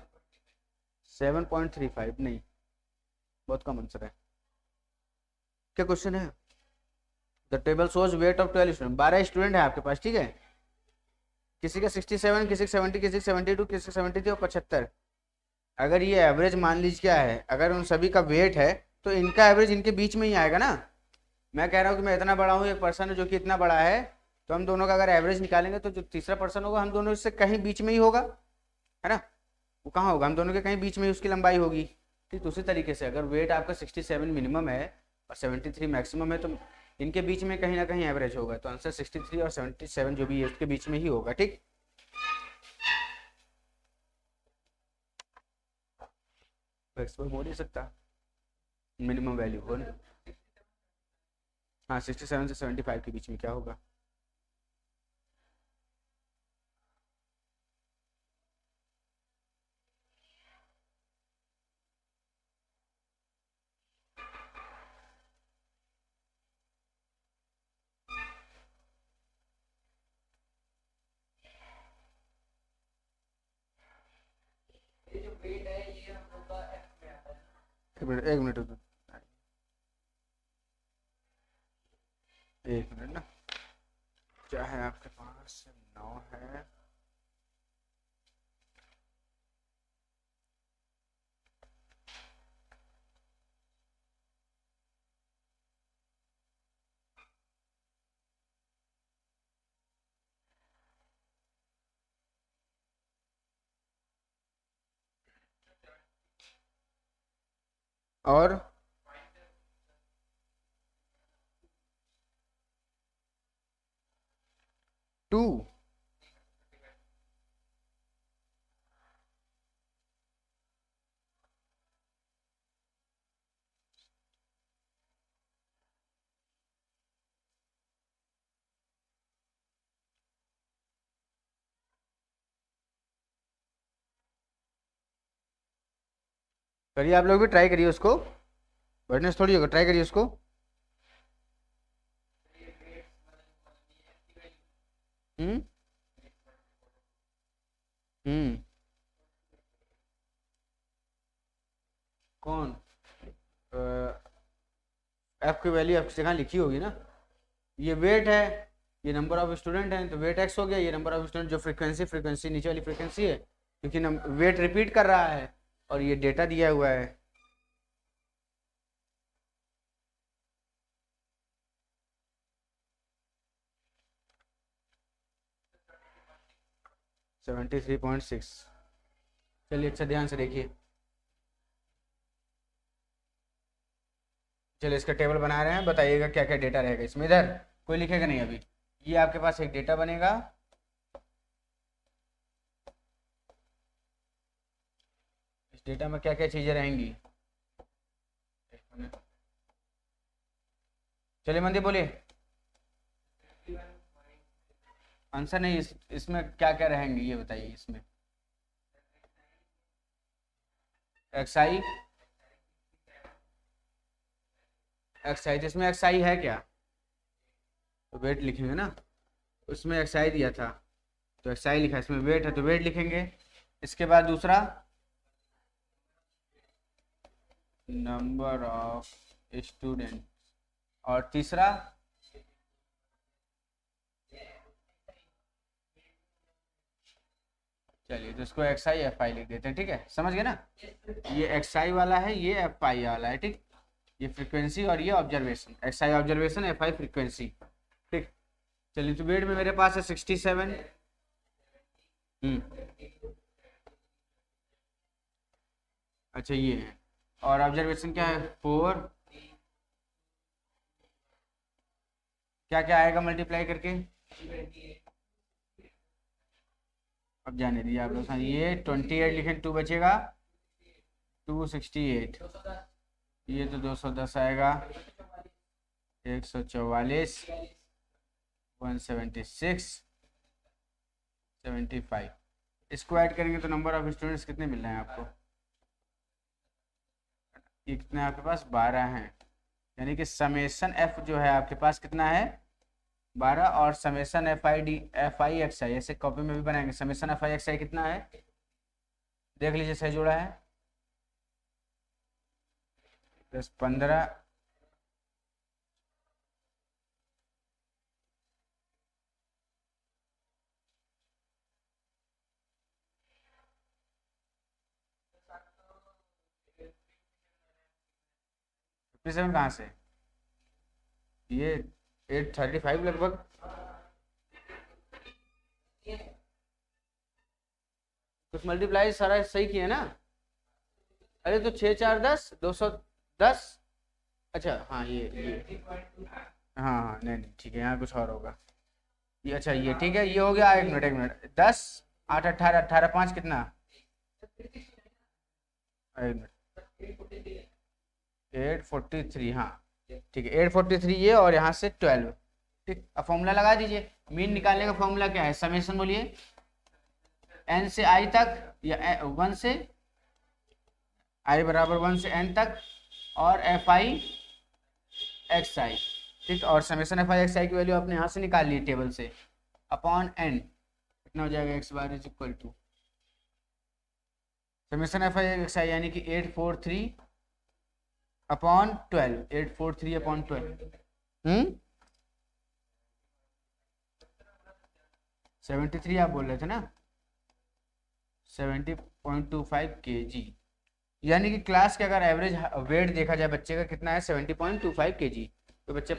7.35, नहीं बहुत कम आंसर है। क्या क्वेश्चन है, the table shows weight of 12 student, 12 student है आपके पास, ठीक है, किसी का 67, किसी का 70, किसी का 72, किसी का 73 और 75। अगर ये एवरेज मान लीजिए क्या है, अगर उन सभी का वेट है तो इनका एवरेज इनके बीच में ही आएगा ना। मैं कह रहा हूँ कि मैं इतना बड़ा हूँ, एक पर्सन है जो कि इतना बड़ा है, तो हम दोनों का अगर एवरेज निकालेंगे तो जो तीसरा पर्सन होगा हम दोनों से कहीं बीच में ही होगा, है ना, वो कहाँ होगा, हम दोनों के कहीं बीच में ही उसकी लंबाई होगी। ठीक, उसी तरीके से अगर वेट आपका 67 मिनिमम है और 73 मैक्सिमम है, तो इनके बीच में कहीं ना कहीं एवरेज होगा, तो आंसर 63 और 77 जो भी है उसके बीच में ही होगा। ठीक, मैक्सिमम हो नहीं सकता, मिनिमम वैल्यू हो ना, हाँ 67 से 75 के बीच में क्या होगा। एक मिनट एक मिनट ना, क्या है आपके पास? 9 है। और 2। करिए, आप लोग भी ट्राई करिए उसको, बैठनेस थोड़ी होगा, ट्राई करिए उसको। हम्म हम्म कौन? एफ की वैल्यू आपकी जगह लिखी होगी ना। ये वेट है, ये नंबर ऑफ स्टूडेंट हैं, तो वेट एक्स हो गया। ये नंबर ऑफ स्टूडेंट, जो फ्रीक्वेंसी नीचे वाली फ्रीक्वेंसी है, क्योंकि वेट रिपीट कर रहा है, और ये डेटा दिया हुआ है। सेवेंटी 3.6। चलिए, अच्छा ध्यान से देखिए। चलिए, इसका टेबल बना रहे हैं, बताइएगा क्या क्या डेटा रहेगा इसमें। इधर कोई लिखेगा नहीं अभी। ये आपके पास एक डेटा बनेगा, इस डेटा में क्या क्या चीज़ें रहेंगी। चलिए मंदी बोलिए। आंसर नहीं, इसमें क्या क्या रहेंगे ये बताइए। इसमें एक्सआई, एक्सआई, इसमें एक्सआई है क्या? तो वेट लिखेंगे ना, उसमें एक्सआई दिया था, तो एक्सआई लिखा है, इसमें वेट है तो वेट लिखेंगे। इसके बाद दूसरा, नंबर ऑफ स्टूडेंट, और तीसरा, चलिए तो इसको एक्स आई एफ आई लिख देते हैं, ठीक है, समझ गए ना। ये एक्स आई वाला है, ये एफ आई वाला है, ठीक। ये फ्रीक्वेंसी और ये observation, x I observation, F I frequency, ठीक। चलिए, तो वेट में मेरे पास है 67। अच्छा ये है, और ऑब्जर्वेशन क्या है? 4। क्या क्या आएगा मल्टीप्लाई करके? अब जाने दीजिए आप लोग, ये 28 लिखें, 2 बचेगा, 268। ये तो 210 आएगा, 144, 176, 75। इसको ऐड करेंगे तो नंबर ऑफ स्टूडेंट्स कितने मिल रहे हैं आपको? ये कितने आपके पास? 12 हैं। यानी कि समेसन एफ जो है आपके पास कितना है? 12। और समेसन एफ आई एक्स आई, ऐसे कॉपी में भी बनाएंगे। समेसन एफ आई एक्स आई कितना है? देख लीजिए, सही जोड़ा है। 10 15। फिफ्टी सेवन कहाँ से? ये 835 लगभग। कुछ मल्टीप्लाई सारा सही किया ना? अरे तो 6 4 10, 210। अच्छा हाँ, ये हाँ हाँ, नहीं नहीं ठीक है, यहाँ कुछ और होगा। ये अच्छा, ये ठीक है, ये हो गया। एक मिनट एक मिनट, 10 8 18, 18 5 कितना? एक मिनट, 843, हाँ ठीक है, 843 ये, और यहाँ से 12, ठीक। अब फॉर्मूला लगा दीजिए। मीन निकालने का फॉर्मूला क्या है? समेशन बोलिए, एन से आई तक, या 1 से आई बराबर 1 से एन तक, और एफ आई एक्स आई, ठीक। और summation f I x i की वैल्यू आपने यहाँ से निकाल ली टेबल से, अपॉन एन, कितना हो जाएगा? X bar is equal to summation f I x i, यानी कि 843 अपॉन 12, 843 अपॉन 12, 73 आप बोल रहे थे ना, 70.25 kg, यानी कि क्लास के अगर एवरेज वेट देखा जाए बच्चे का कितना है 70.25 kg, तो बच्चे,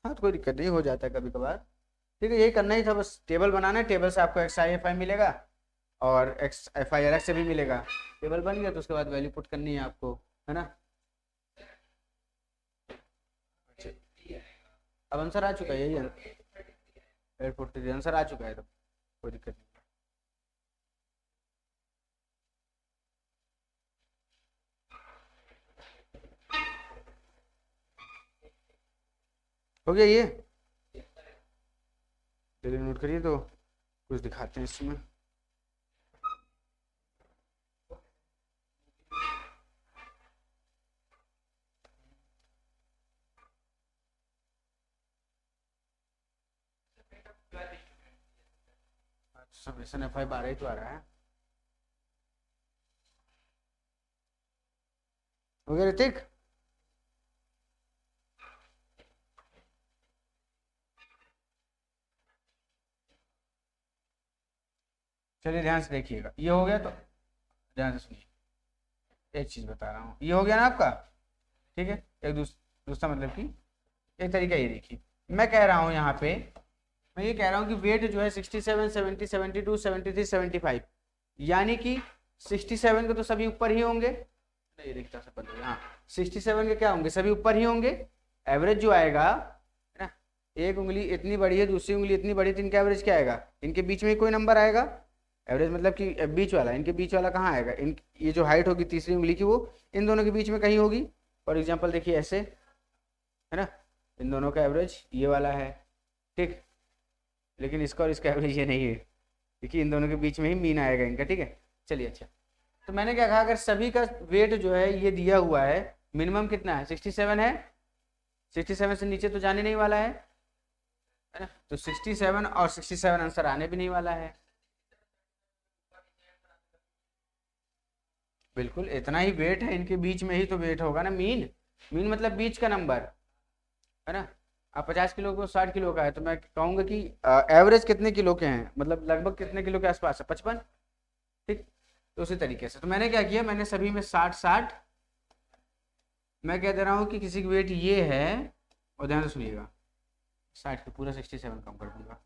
हाँ तो कोई दिक्कत नहीं, हो जाता है कभी कभार। ठीक है, यही करना ही था, बस टेबल बनाना है, टेबल से आपको एक्स आई एफ आई मिलेगा और एक्स एफ आई अलग से भी मिलेगा। टेबल बन गया तो उसके बाद वैल्यू पुट करनी है आपको, है ना। अब आंसर आ चुका है, यही 843 आंसर आ चुका है, तो कोई दिक्कत नहीं। हो गया ये, चलिए नोट करिए, तो कुछ दिखाते हैं इसमें। समेशन एफ आई 12 ही तो आ रहा है। हो गया ऋतिक? चलिए ध्यान से देखिएगा, ये हो गया, तो ध्यान से सुनिए, एक चीज बता रहा हूँ, ये हो गया ना आपका, ठीक है। एक दूसरा मतलब कि एक तरीका ये देखिए, मैं कह रहा हूँ यहाँ पे, मैं ये कह रहा हूँ कि वेट जो है 67, 70, 72, 73, 75, यानी कि 67 के तो सभी ऊपर ही होंगे, नहीं देखता सब बंद, हाँ 67 के क्या होंगे, सभी ऊपर ही होंगे। एवरेज जो आएगा, है ना, एक उंगली इतनी बड़ी है, दूसरी उंगली इतनी बड़ी, तो इनका एवरेज क्या आएगा, इनके बीच में कोई नंबर आएगा। एवरेज मतलब कि बीच वाला, इनके बीच वाला कहाँ आएगा, इन ये जो हाइट होगी तीसरी उंगली की, वो इन दोनों के बीच में कहीं होगी। फॉर एग्जाम्पल देखिए ऐसे, है ना, इन दोनों का एवरेज ये वाला है, ठीक, लेकिन इसका और इसका एवरेज ये नहीं है, क्योंकि इन दोनों के बीच में ही मीन आएगा इनका, ठीक है। चलिए अच्छा, तो मैंने क्या कहा, अगर सभी का वेट जो है ये दिया हुआ है, मिनिमम कितना है 67 है, 67 से नीचे तो जाने नहीं वाला है ना, तो 67 और 67 आंसर आने भी नहीं वाला है। बिल्कुल इतना ही वेट है, इनके बीच में ही तो वेट होगा ना, मीन, मीन मतलब बीच का नंबर, है ना। अब 50 किलो को 60 किलो का है, तो मैं कहूँगा कि एवरेज कितने किलो के हैं, मतलब लगभग कितने किलो के आसपास है, 55, ठीक। तो उसी तरीके से तो मैंने क्या किया, मैंने सभी में 60-60, मैं कह दे रहा हूँ कि किसी की वेट ये है, और ध्यान से सुनिएगा, 60 के पूरा 67 कम कर दूंगा,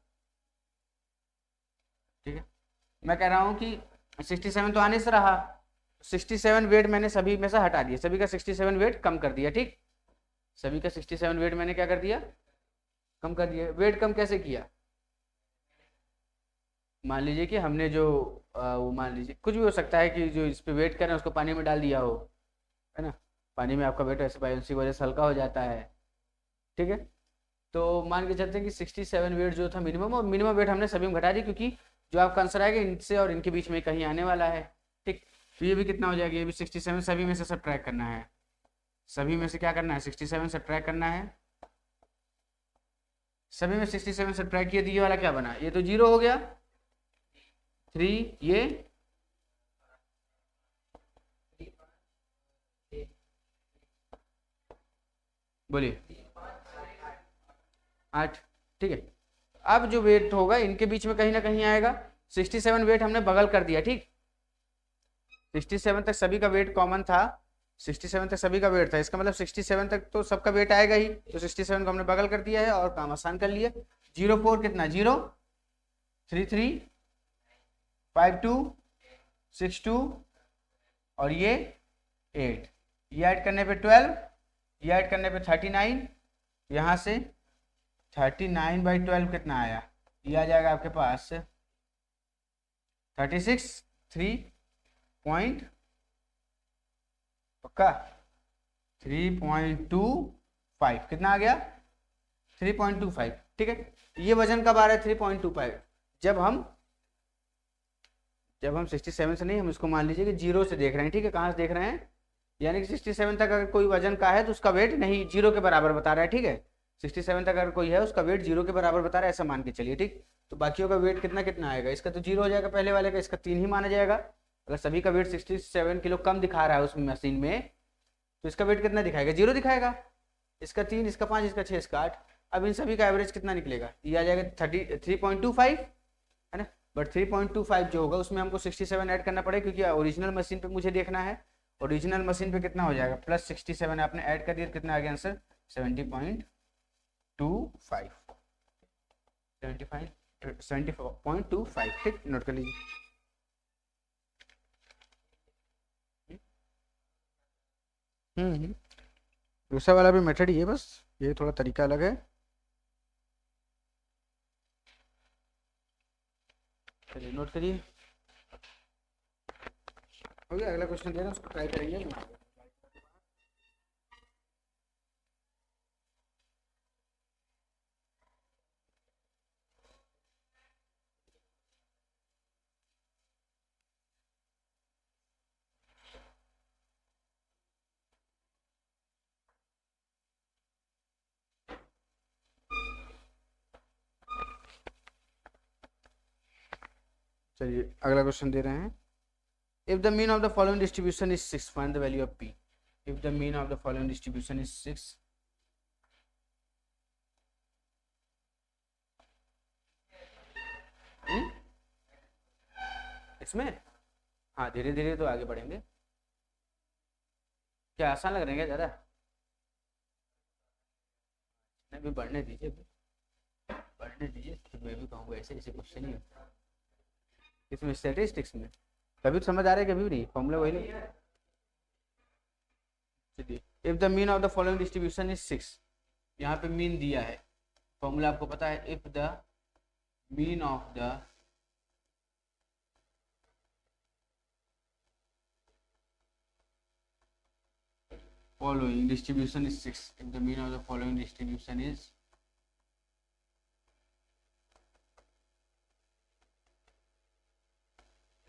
ठीक है। मैं कह रहा हूँ कि 67 तो आने से रहा, 67 वेट मैंने सभी में से हटा दिया, सभी का 67 वेट कम कर दिया, ठीक, सभी का 67 वेट मैंने क्या कर दिया, कम कर दिया। वेट कम कैसे किया, मान लीजिए कि हमने जो वो मान लीजिए कुछ भी हो सकता है कि जो इस पे वेट करें उसको पानी में डाल दिया हो, है ना, पानी में आपका वेट ऐसे बायोन्सी की वजह से हल्का हो जाता है, ठीक है। तो मान के चलते हैं कि 67 वेट जो था मिनिमम, और मिनिमम वेट हमने सभी में घटा दी, क्योंकि जो आपका आंसर आएगा इनसे और इनके बीच में कहीं आने वाला है, ठीक। तो ये भी कितना हो जाएगा, ये भी 67, सभी में से सब्ट्रैक्ट करना है, सभी में से क्या करना है 67 सब्ट्रैक्ट करना है, सभी में 67 सब्ट्रैक्ट किया, तो ये वाला क्या बना, ये तो 0 हो गया, 3 ये, बोलिए 8, ठीक है। अब जो वेट होगा इनके बीच में कहीं ना कहीं आएगा, 67 वेट हमने बगल कर दिया, ठीक, 67 तक सभी का वेट कॉमन था, 67 तक सभी का वेट था, इसका मतलब 67 तक तो सबका वेट आएगा ही, तो 67 को हमने बगल कर दिया है और काम आसान कर लिया। 04 कितना, 0, 33, 52, 62 और ये 8, ये ऐड करने पे 12, ये ऐड करने पे 39, यहाँ से 39/12 कितना आया, ये आ जाएगा आपके पास 36, 3 पॉइंट, पक्का 3.25, कितना आ गया 3.25, ठीक है। ये वजन कब आ रहा है 3.25, जब हम 67 से नहीं, हम इसको मान लीजिए कि 0 से देख रहे हैं, ठीक है, कहाँ से देख रहे हैं, यानी कि 67 तक अगर कोई वजन का है तो उसका वेट नहीं 0 के बराबर बता रहा है, ठीक है, 67 तक अगर कोई है उसका वेट 0 के बराबर बता रहा है, ऐसा मान के चलिए, ठीक। तो बाकियों का वेट कितना कितना आएगा, इसका तो 0 हो जाएगा पहले वाले का, इसका 3 ही माना जाएगा। अगर सभी का वेट 67 किलो कम दिखा रहा है उस मशीन में, तो इसका वेट कितना दिखाएगा, 0 दिखाएगा। इसका 3, इसका 5, इसका 6, इसका 8। अब इन सभी का एवरेज कितना निकलेगा, ये आ जाएगा 3.25 है ना। बट 3.25 जो होगा उसमें हमको 67 ऐड करना पड़ेगा, क्योंकि ओरिजिनल मशीन पे मुझे देखना है। ओरिजिनल मशीन पे कितना हो जाएगा, प्लस 67 आपने ऐड कर दिया, कितना आ गया आंसर 70.25 70.25, ठीक, नोट कर लीजिए। दूसरा वाला भी मेथड ही है, बस ये थोड़ा तरीका अलग है। चलिए नोट करिए, हो गया। अगला क्वेश्चन दे रहा हूँ, उसको ट्राई करेंगे। चलिए अगला क्वेश्चन दे रहे हैं। If the mean of the following distribution is 6, find the value of P. If the mean of the following distribution is 6, इसमें हाँ धीरे धीरे तो आगे बढ़ेंगे। क्या आसान लग रहे हैं क्या ज़्यादा? नहीं भी बढ़ने दीजिए, बढ़ने दीजिए, फिर मैं भी कहूँगा ऐसे ऐसे क्वेश्चन ही होता है इसमें, स्टैटिस्टिक्स में। कभी तो समझ आ रहा है, कभी भी नहीं, फॉर्मूला वही नहीं। If the mean of the following distribution is 6, यहाँ पे मीन दिया है, फॉर्मूला आपको पता है। If the mean of the following distribution is 6, if the mean of the following distribution is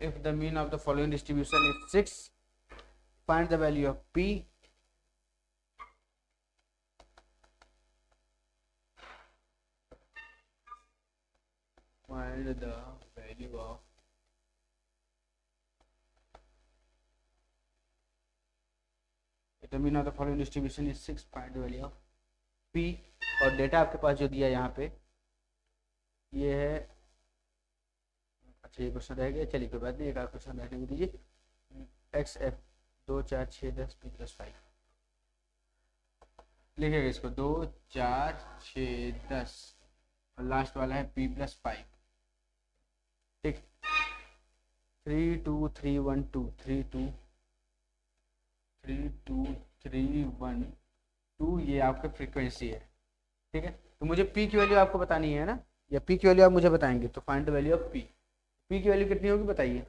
if the mean of the following distribution is 6, find the value of p। Find the value of the mean of the following distribution is 6, find the value of p। और data आपके पास जो दिया यहाँ पे ये है। अच्छा ये क्वेश्चन रह गया, चलिए कोई बात नहीं, एक आध क्वेश्चन रहने को दीजिए। एक्स एफ 2 4 6 10 पी प्लस 5 लिखेगा इसको, 2 4 6 10 और लास्ट वाला है p प्लस 5, ठीक। 3 2 3 1 2 3 2 3 2 3 1 2, ये आपका फ्रीक्वेंसी है, ठीक है। तो मुझे p की वैल्यू आपको बतानी है ना, या p की वैल्यू आप मुझे बताएंगे। तो find the value of p। p की वैल्यू कितनी होगी बताइए,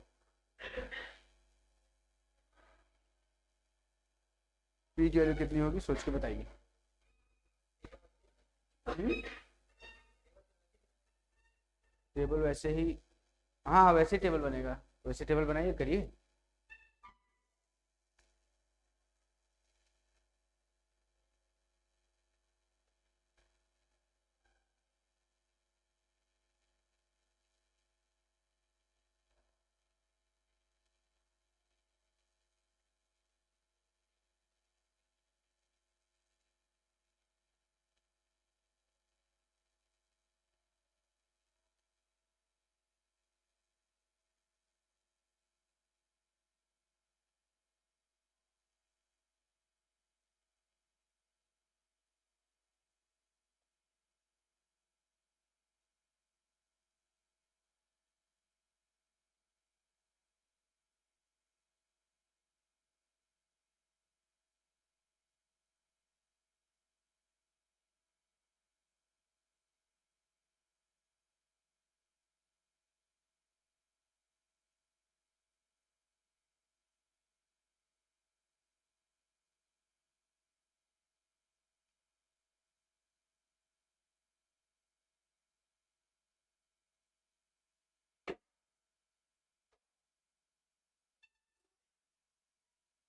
p की वैल्यू कितनी होगी सोच के बताइए। टेबल वैसे ही, हाँ वैसे ही टेबल बनेगा, वैसे टेबल बनाइए, करिए।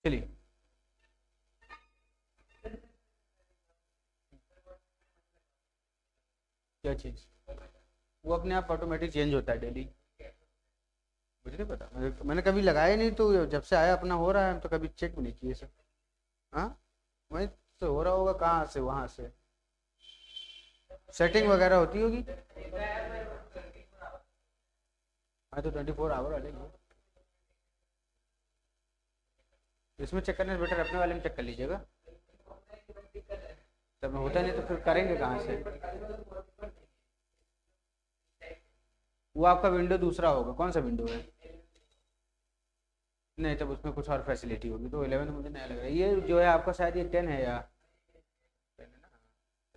चलिए क्या चीज़, वो अपने आप ऑटोमेटिक चेंज होता है डेली, मुझे नहीं पता, मैंने कभी लगाया नहीं, तो जब से आया अपना हो रहा है, तो कभी चेक भी नहीं किए सर। हाँ वहीं से हो रहा होगा, कहाँ से, वहां से सेटिंग वगैरह होती होगी। हाँ तो 24 आवर वाले ही है। इसमें चेक करने से बेटर अपने वाले में चेक कर लीजिएगा। तब होता नहीं तो फिर करेंगे कहाँ से। वो आपका विंडो दूसरा होगा, कौन सा विंडो है? नहीं तब उसमें कुछ और फैसिलिटी होगी, तो 11 मुझे नया लग रहा है। ये जो है आपका शायद ये 10 है या 10 है ना,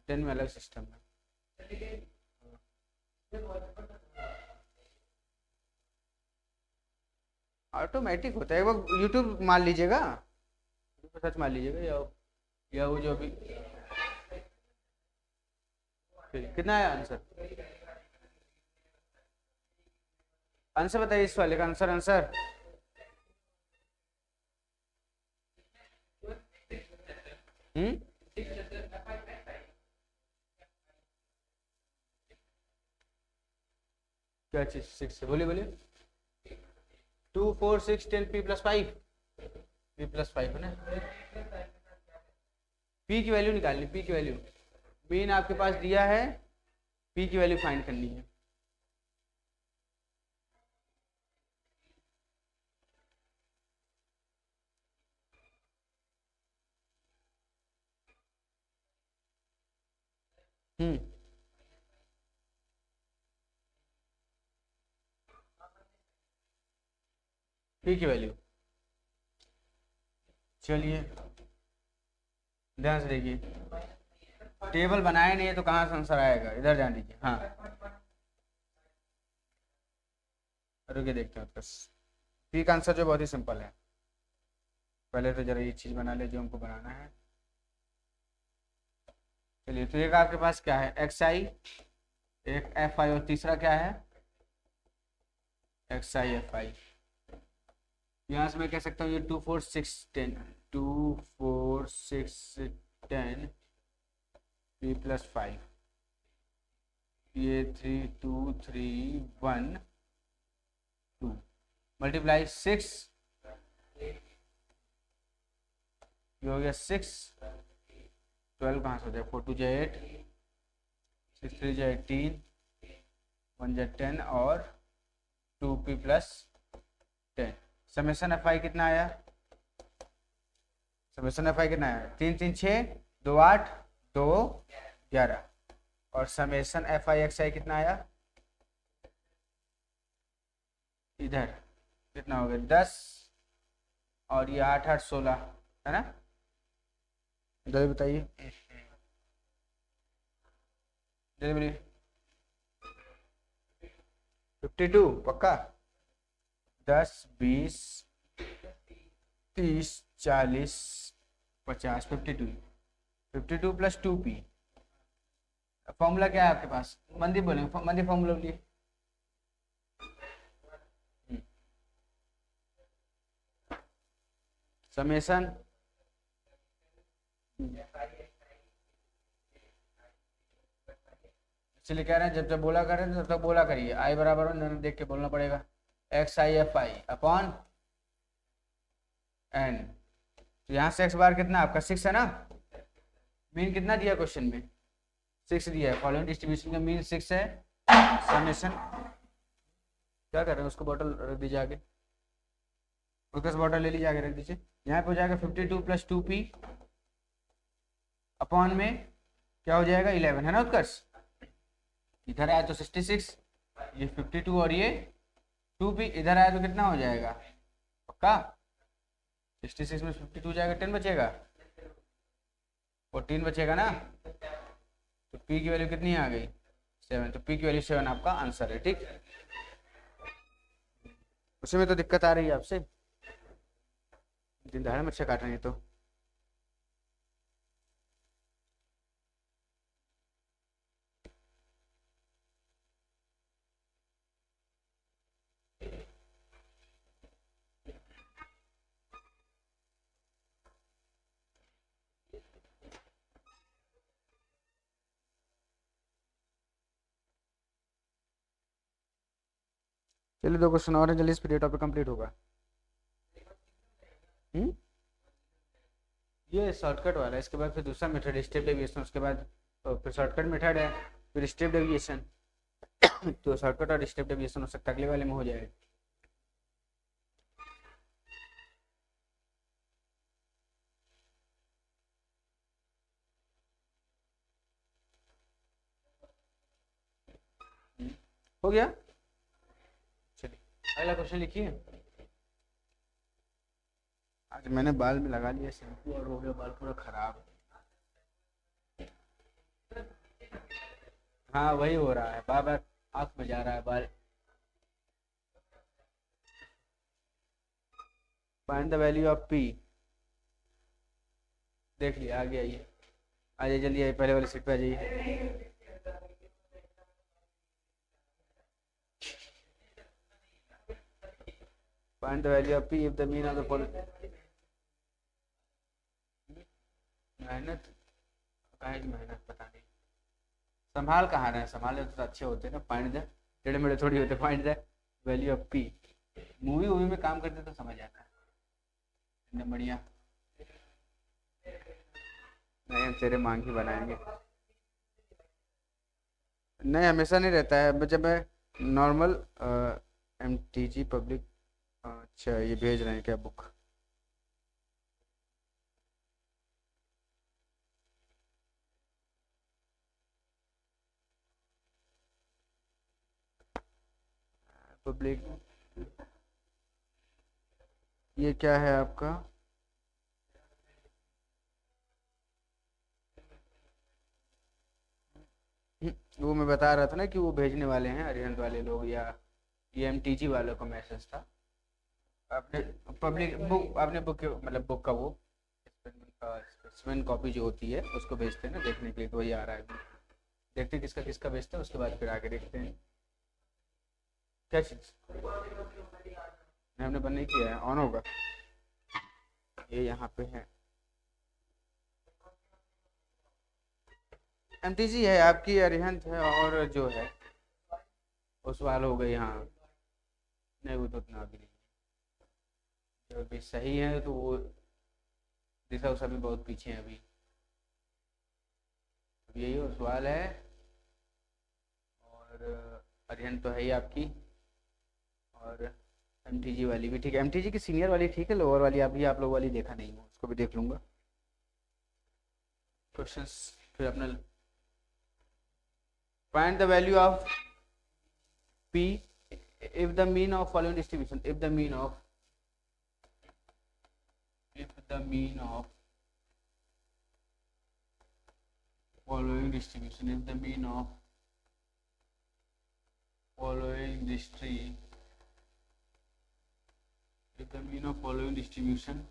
10 में अलग सिस्टम है। ऑटोमेटिक होता है, वो यूट्यूब मान लीजिएगा, यूट्यूब पर सर्च मान लीजिएगा, या वो जो अभी कितना है आंसर। आंसर बताइए इस वाले का, आंसर आंसर। हम्म, क्या चीज 6 बोलिए बोलिए। 2 4 6 10 P+5, P+5 है ना। पी की वैल्यू निकालनी, पी की वैल्यू मीन आपके पास दिया है, पी की वैल्यू फाइंड करनी है। पी की वैल्यू, चलिए ध्यान से देखिए, टेबल बनाए नहीं है तो कहाँ से आंसर आएगा, इधर ध्यान दीजिए। हाँ रुके देखते हैं बस। पी का आंसर जो बहुत ही सिंपल है, पहले तो जरा ये चीज़ बना ले जो हमको बनाना है। चलिए तो एक आपके पास क्या है, एक्स आई, एक एफ आई, और तीसरा क्या है, एक्स आई एफ आई। यहाँ से मैं कह सकता हूँ ये 2 4 6 10, 2 4 6 10 P+5, ये 3 2 3 1 2 मल्टीप्लाई 6, ये हो गया 6, 12 कहाँ से हो जाए, 4 2 जा 8, 6 3 जा 18, 1 जा 10 और 2P+10। समेशन एफ आई कितना आया, समेशन एफ आई कितना आया, 3 3 6 2 8 2 11, और समेशन एफ आई एक्स आई कितना आया, इधर कितना हो गया 10, और ये 8 8 16 है ना। जल्दी बताइए, जल्दी बोलिए। 52 पक्का, 10 20 30 40 50 52, 52 + 2P। फॉर्मूला क्या है आपके पास, मंदी बोलेंगे, मंदी फॉर्मूला बोलिए। समेशन इसलिए कह रहे हैं जब जब बोला करें तब तक बोला करिए, आई बराबर देख के बोलना पड़ेगा, X I F I upon N. तो यहाँ से एक्स बार कितना आपका 6 है ना, मीन कितना दिया क्वेश्चन में, 6 दिया है, फॉलोइंग डिस्ट्रीब्यूशन का मीन 6 है। समेशन क्या कर रहे हैं, उसको बॉटल रख दीजिए आगे, ग्लूकोज बॉटल ले लीजिए आगे रख दीजिए। यहाँ पे हो जाएगा 52 + 2P अपॉन में क्या हो जाएगा 11 है ना उत्कर्ष, इधर आया तो 66, ये 52 और ये 2P, इधर आया तो कितना हो जाएगा पक्का, 66 में 52 जाएगा, 10 बचेगा, 14 बचेगा ना, तो P की वैल्यू कितनी आ गई 7, तो P की वैल्यू 7 आपका आंसर है। ठीक, उसी में तो दिक्कत आ रही है आपसे, दिन दहाड़े मच्छर काट रहे हैं तो। चलिए 2 क्वेश्चन और है, जल्दी इस पीरियड टॉपिक कंप्लीट होगा। ये शॉर्टकट वाला है। इसके बाद फिर दूसरा मेथड स्टेप डेविएशन, उसके बाद फिर शॉर्टकट मेथड है, फिर स्टेप डेविएशन। तो शॉर्टकट और स्टेप डेविएशन हो सकता है अगले वाले में हो जाए। हो गया। चलिए अगला क्वेश्चन लिखिए। आज मैंने बाल में लगा लिया शैम्पू और हो गया बाल पूरा खराब। हाँ वही हो रहा है, बार बार आँख में जा रहा है बाल। Find the value of P. देख लिया, आ गया ये। आ जाइए जल्दी, आइए पहले वाली सीट पे आ जाइए। Find the value of P if the mean of the following. मेहनत काहे की मेहनत, पता नहीं संभाल कहाँ रहे हैं। संभाले तो अच्छे होते हैं ना, फाइंड द, टेढ़े मेढ़े थोड़ी होते। Find the value of p, movie वूवी में काम करते तो समझ आता है। एकदम बढ़िया। नहीं हम तेरे मांग ही बनाएंगे। नहीं हमेशा नहीं रहता है, जब मैं नॉर्मल MTG पब्लिक। अच्छा ये भेज रहे हैं क्या बुक? पब्लिक, ये क्या है आपका? वो मैं बता रहा था ना कि वो भेजने वाले हैं अरिहंत वाले लोग, या ये MTG वालों का मैसेज था। आपने पब्लिक बुक, आपने बुक मतलब बुक का वो स्पेसिमेन कॉपी जो होती है उसको भेजते हैं ना देखने के लिए, तो वही आ रहा है। देखते हैं किसका किसका भेजते हैं, उसके बाद फिर आगे देखते हैं क्या चीज़। हमने बंद नहीं किया है, ऑन होगा ये यहाँ पे है। MTG है आपकी, अरिहंत है, और जो है उस वाल हो गई। हाँ नहीं वो तो उतना अभी नहीं, जो अभी सही है तो वो दिशा उसा भी बहुत पीछे है अभी। अब यही वो सवाल है। और अरिहंत तो है ही आपकी, और MTG वाली भी ठीक है। MTG की सीनियर वाली ठीक है, लोअर वाली अभी आप लोग वाली देखा नहीं हूँ, उसको भी देख लूंगा। क्वेश्चंस फिर अपना find the value of P if the mean of following distribution, if the mean of following distribution, if the mean of following distribution, if the mean of following distribution,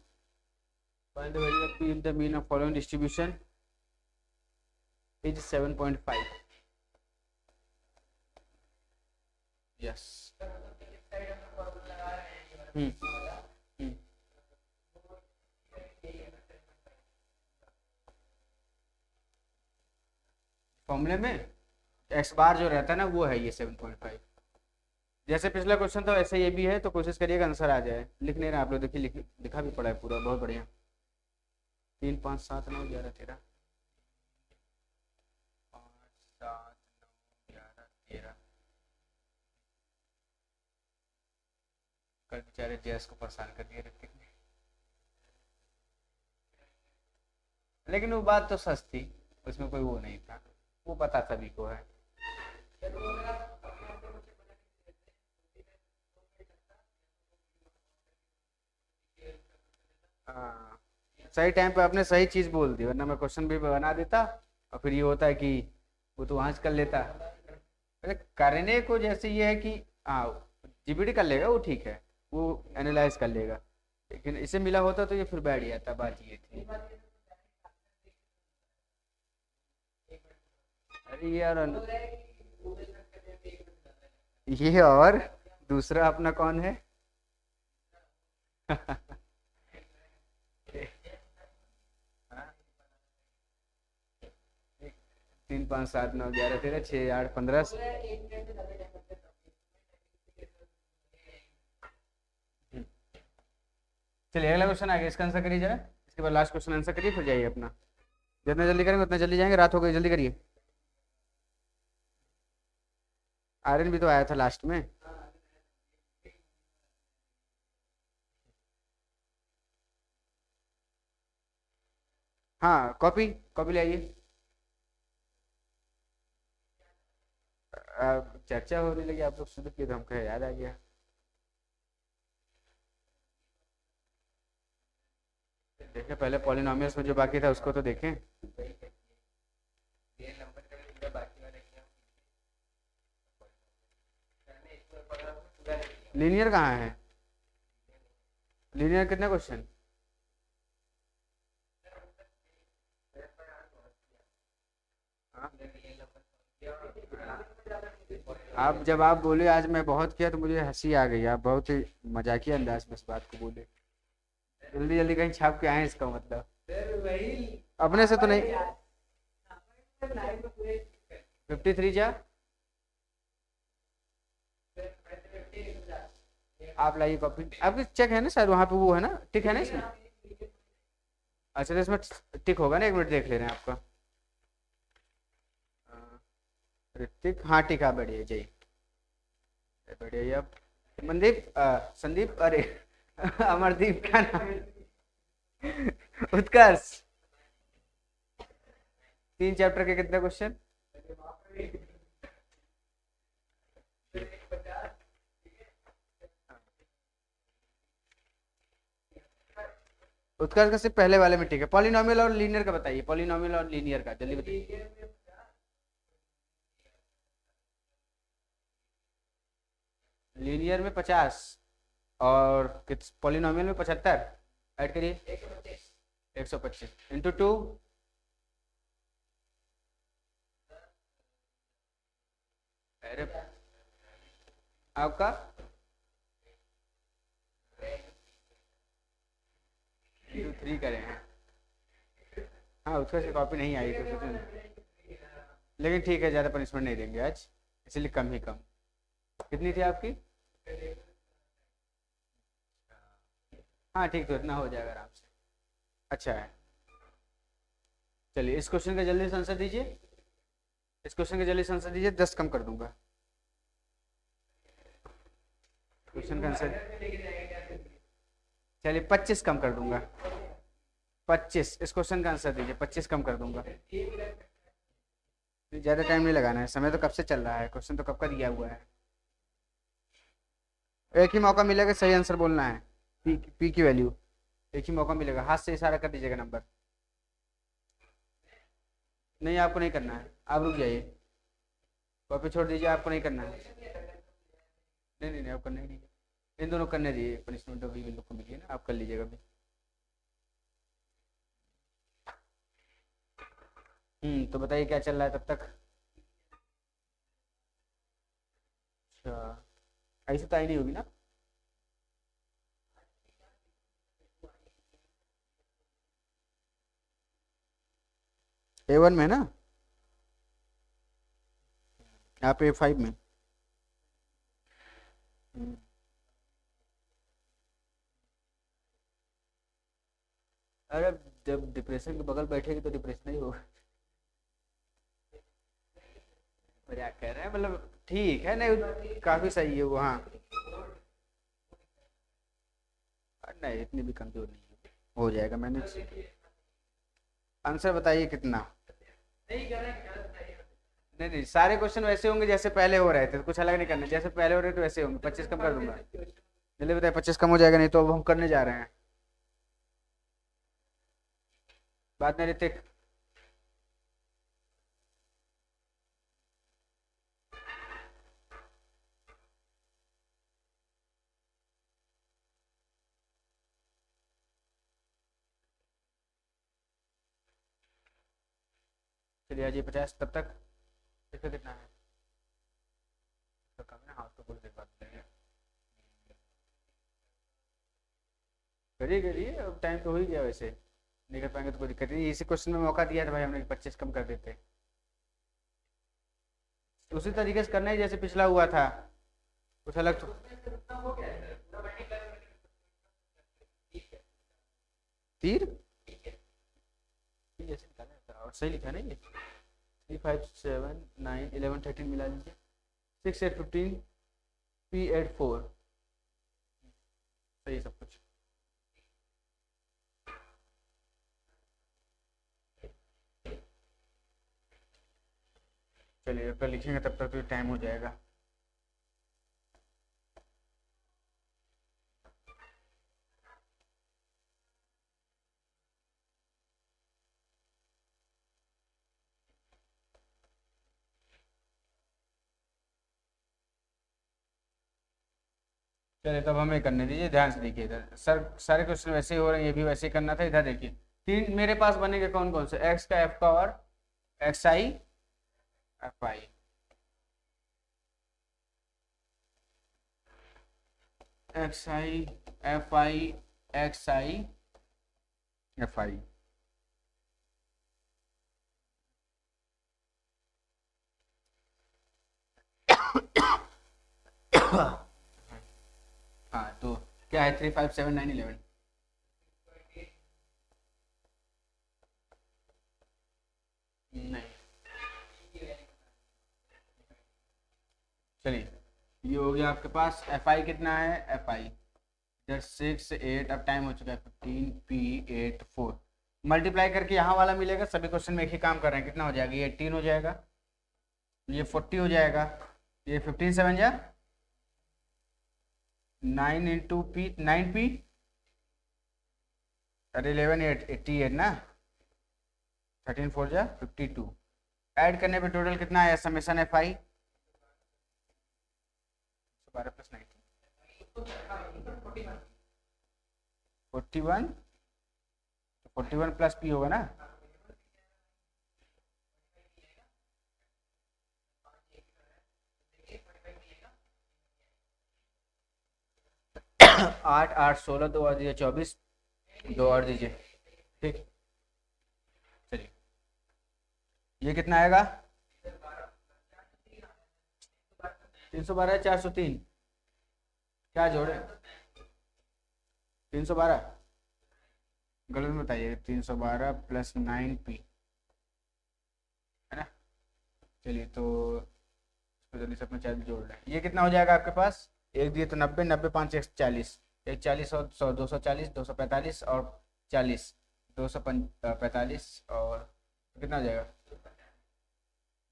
find the value of P if the mean of following distribution is 7.5. Yes. फॉर्मूले में x बार जो रहता है ना वो है ये 7.5। जैसे पिछला क्वेश्चन था वैसे ये भी है, तो कोशिश करिएगा आंसर आ जाए। लिख नहीं रहे आप लोग, देखिए लिखा भी पड़ा है पूरा, बहुत बढ़िया। 3 5 7 9 11 13 5 7 9 11 13। कल बेचारे जैस को परेशान कर दिए ऋतिक ने, लेकिन वो बात तो सच थी, उसमें कोई वो नहीं था, वो पता सभी को है। हाँ सही टाइम पे आपने सही चीज बोल दी, वरना मैं क्वेश्चन भी बना देता और फिर ये होता है कि वो तो वहां से कर लेता। अरे करने को जैसे ये है कि हाँ GPT कर लेगा वो ठीक है, वो एनालाइज कर लेगा, लेकिन इसे मिला होता तो ये फिर बैठ जाता। बात ये थी। अरे यार ये और दूसरा अपना कौन है? 3 5 7 9 11 13 6 8 15। चलिए अगला क्वेश्चन आ गया, इसका आंसर करिए जरा। इसके बाद लास्ट क्वेश्चन आंसर करिए, फिर जाइए अपना। जितना जल्दी करेंगे उतना जल्दी जाएंगे, रात हो गई, जल्दी करिए। आर्यन भी तो आया था लास्ट में। हाँ, कॉपी कॉपी ले आइए। चर्चा होने लगी, आप लोग शुरू किए तो हमको याद आ गया। देखें पहले पॉलिनोमियल्स में जो बाकी था उसको तो देखें। लीनियर कहाँ है? लीनियर कितने क्वेश्चन? आप जब आप बोले आज मैं बहुत किया तो मुझे हंसी आ गई। आप बहुत ही मजाकिया अंदाज में इस बात को बोले। जल्दी जल्दी कहीं छाप के आए इसका मतलब। अपने से तो नहीं। 53 जा। आप लाइए कॉपी। आपकी चेक है ना शायद वहाँ पे, वो है ना, टिक है ना इसमें? अच्छा तो इसमें टिक होगा ना, एक मिनट देख ले रहे हैं आपका। ऋतिक, हाँ टिक, हाँ बढ़िया जी, बढ़िया। अब मनदीप, संदीप, अरे अमरदीप का नाम, उत्कर्ष। 3 चैप्टर के कितने क्वेश्चन? उत्कर्ष का सिर्फ पहले वाले में ठीक है। पॉलिनोमियल और लीनियर का बताइए, पॉलिनोमियल और लीनियर का जल्दी बताइए। लीनियर में 50 और पॉलिनोमियल में 75। ऐड करिए 125 इंटू 2। अरे आपका इंटू 3 करें हैं। हाँ उसका से कॉपी नहीं आई तो लेकिन ठीक है, ज़्यादा पनिशमेंट नहीं देंगे आज, इसलिए कम ही कम। कितनी थी आपकी? हाँ ठीक, तो इतना हो जाएगा आराम से। अच्छा है, चलिए इस क्वेश्चन का जल्दी से आंसर दीजिए। इस क्वेश्चन का जल्दी से आंसर दीजिए, 10 कम कर दूंगा। क्वेश्चन का आंसर चलिए 25 कम कर दूंगा। 25 इस क्वेश्चन का आंसर दीजिए, 25 कम कर दूंगा। ज़्यादा टाइम नहीं लगाना है, समय तो कब से चल रहा है, क्वेश्चन तो कब का दिया हुआ है। एक ही मौका मिलेगा, सही आंसर बोलना है। पी की वैल्यू एक ही मौका मिलेगा, हाथ से इशारा कर दीजिएगा नंबर। नहीं आपको नहीं करना है, आप रुक जाइए, कॉपी छोड़ दीजिए, आपको नहीं करना है। नहीं नहीं नहीं, आप करना ही नहीं, इन दोनों करने दीजिए, पनिशमेंट अभी इन लोग को मिली है ना, आप कर लीजिएगा अभी। तो बताइए क्या चल रहा है तब तक। अच्छा, ऐसे तो आई नहीं होगी ना? A1 में ना, आप A5 में। अरे जब डिप्रेशन के बगल बैठेगी तो डिप्रेशन ही होगा। मजाक कर रहे हैं, मतलब ठीक है, नहीं काफी सही है वो। हाँ नहीं, इतनी भी कमजोर नहीं है, हो जाएगा मैनेज। आंसर बताइए कितना। नहीं नहीं, सारे क्वेश्चन वैसे होंगे जैसे पहले हो रहे थे, कुछ अलग नहीं करना, जैसे पहले हो रहे थे वैसे होंगे। 25 कम कर दूंगा, जल्दी बताइए। 25 कम हो जाएगा, नहीं तो अब हम करने जा रहे हैं बाद में। ऋतिक, चलिए आ जाइए 50 तब तक। इसका कितना है? इसका कम है, हाँ तो कुछ देर बाद करेंगे। करिए करिए, अब टाइम तो हो ही गया वैसे, नहीं कर पाएंगे तो कोई दिक्कत नहीं। इसी क्वेश्चन में मौका दिया था भाई हमने, 25 कम कर देते। उसी तरीके से करना है जैसे पिछला हुआ था, कुछ अलग तो। तीर सही लिखा ना ये, 3 5 7 9 11 13 मिला लीजिए, 6 8 15 P 8 4, सही सब कुछ। चलिए अगर लिखेंगे तब तक तो टाइम हो जाएगा। चलिए तब हमें करने दीजिए, ध्यान से देखिए इधर, सर सारे क्वेश्चन वैसे ही हो रहे हैं, ये भी वैसे ही करना था। इधर देखिए तीन मेरे पास बनेंगे कौन कौन से, एक्स का एफ का और x I F I. X I F I x I F आई। हाँ तो क्या है, 3 5 7 9 11। नहीं, चलिए ये हो गया आपके पास। एफ आई कितना है, एफ आई इधर 6 8, अब टाइम हो चुका है 15 P 8 4, मल्टीप्लाई करके यहाँ वाला मिलेगा। सभी क्वेश्चन में एक ही काम कर रहे हैं, कितना हो जाएगा, ये 18 हो जाएगा, ये 40 हो जाएगा, ये 15 7 जा 9 इंटू पी 9 P, अरे 11 8 88 ना, 13 4 जा 52, ऐड करने पे टोटल कितना आया, समेशन एफ आई 12 प्लस 41, 41 प्लस पी होगा ना, आठ 8 16, 2 और दीजिए 24, 2 और दीजिए, ठीक। चलिए ये कितना आएगा, 312 403, क्या जोड़े 312, गलत में बताइए, 312 प्लस 9P है ना। चलिए तो जल्दी से अपना चार्ज जोड़ लें, ये कितना हो जाएगा आपके पास, एक दिए तो 90, 90 5 140, 140 और 100 240, 245 और 40 245 और कितना हो जाएगा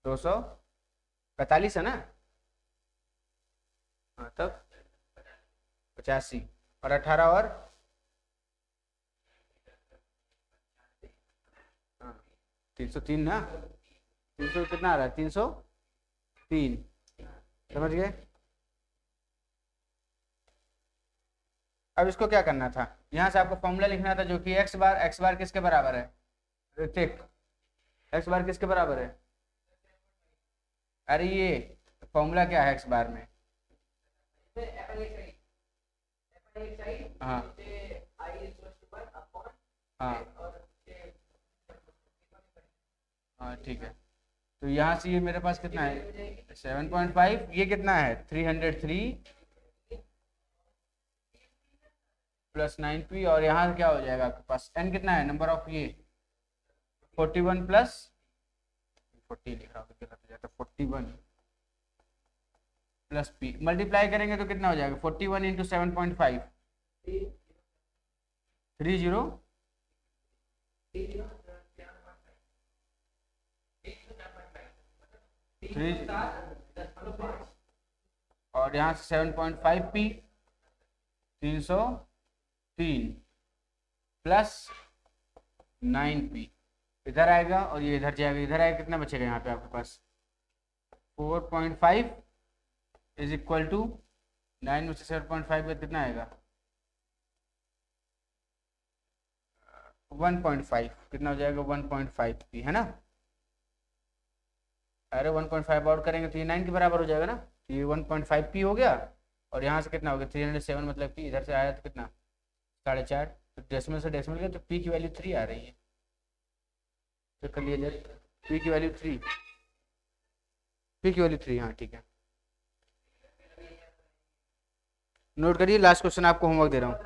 245 है ना, हाँ तब 85 और 18 और 303 ना, 300 कितना आ रहा है, 303, समझ गए। अब इसको क्या करना था, यहाँ से आपको फॉर्मूला लिखना था, जो कि एक्स बार किसके बराबर है, ऋतिक एक्स बार किसके बराबर है, अरे ये फॉर्मूला क्या है एक्स बार में, हाँ हाँ हाँ ठीक है। तो यहाँ से ये मेरे पास कितना है 7.5, ये कितना है 303 प्लस 9P, और यहाँ क्या हो जाएगा आपके पास n कितना है, नंबर ऑफ ये 41 प्लस 40 लिख रहा हूँ, गलत हो जाता, 41 प्लस P, मल्टीप्लाई करेंगे तो कितना हो जाएगा 41 इंटू 7.5 30 और यहाँ से 7.5P 303 प्लस 9P इधर आएगा, और ये इधर जाएगा, इधर आएगा, कितना बचेगा यहाँ पे आपके पास 4.5 इज इक्वल टू 9 में से 7.5 में कितना आएगा 1.5, कितना हो जाएगा 1.5P है ना, अरे 1.5 और करेंगे तो ये 9 के बराबर हो जाएगा ना, ये 1.5P हो गया, और यहाँ से कितना हो गया 307, मतलब कि इधर से आया तो कितना 4.5, तो डेसिमल से डेसिमल गया तो P की वैल्यू 3 आ रही है, तो कर लिया जाए P की वैल्यू 3, P की वैल्यू 3, हाँ ठीक है। नोट करिए, लास्ट क्वेश्चन आपको होमवर्क दे रहा हूँ,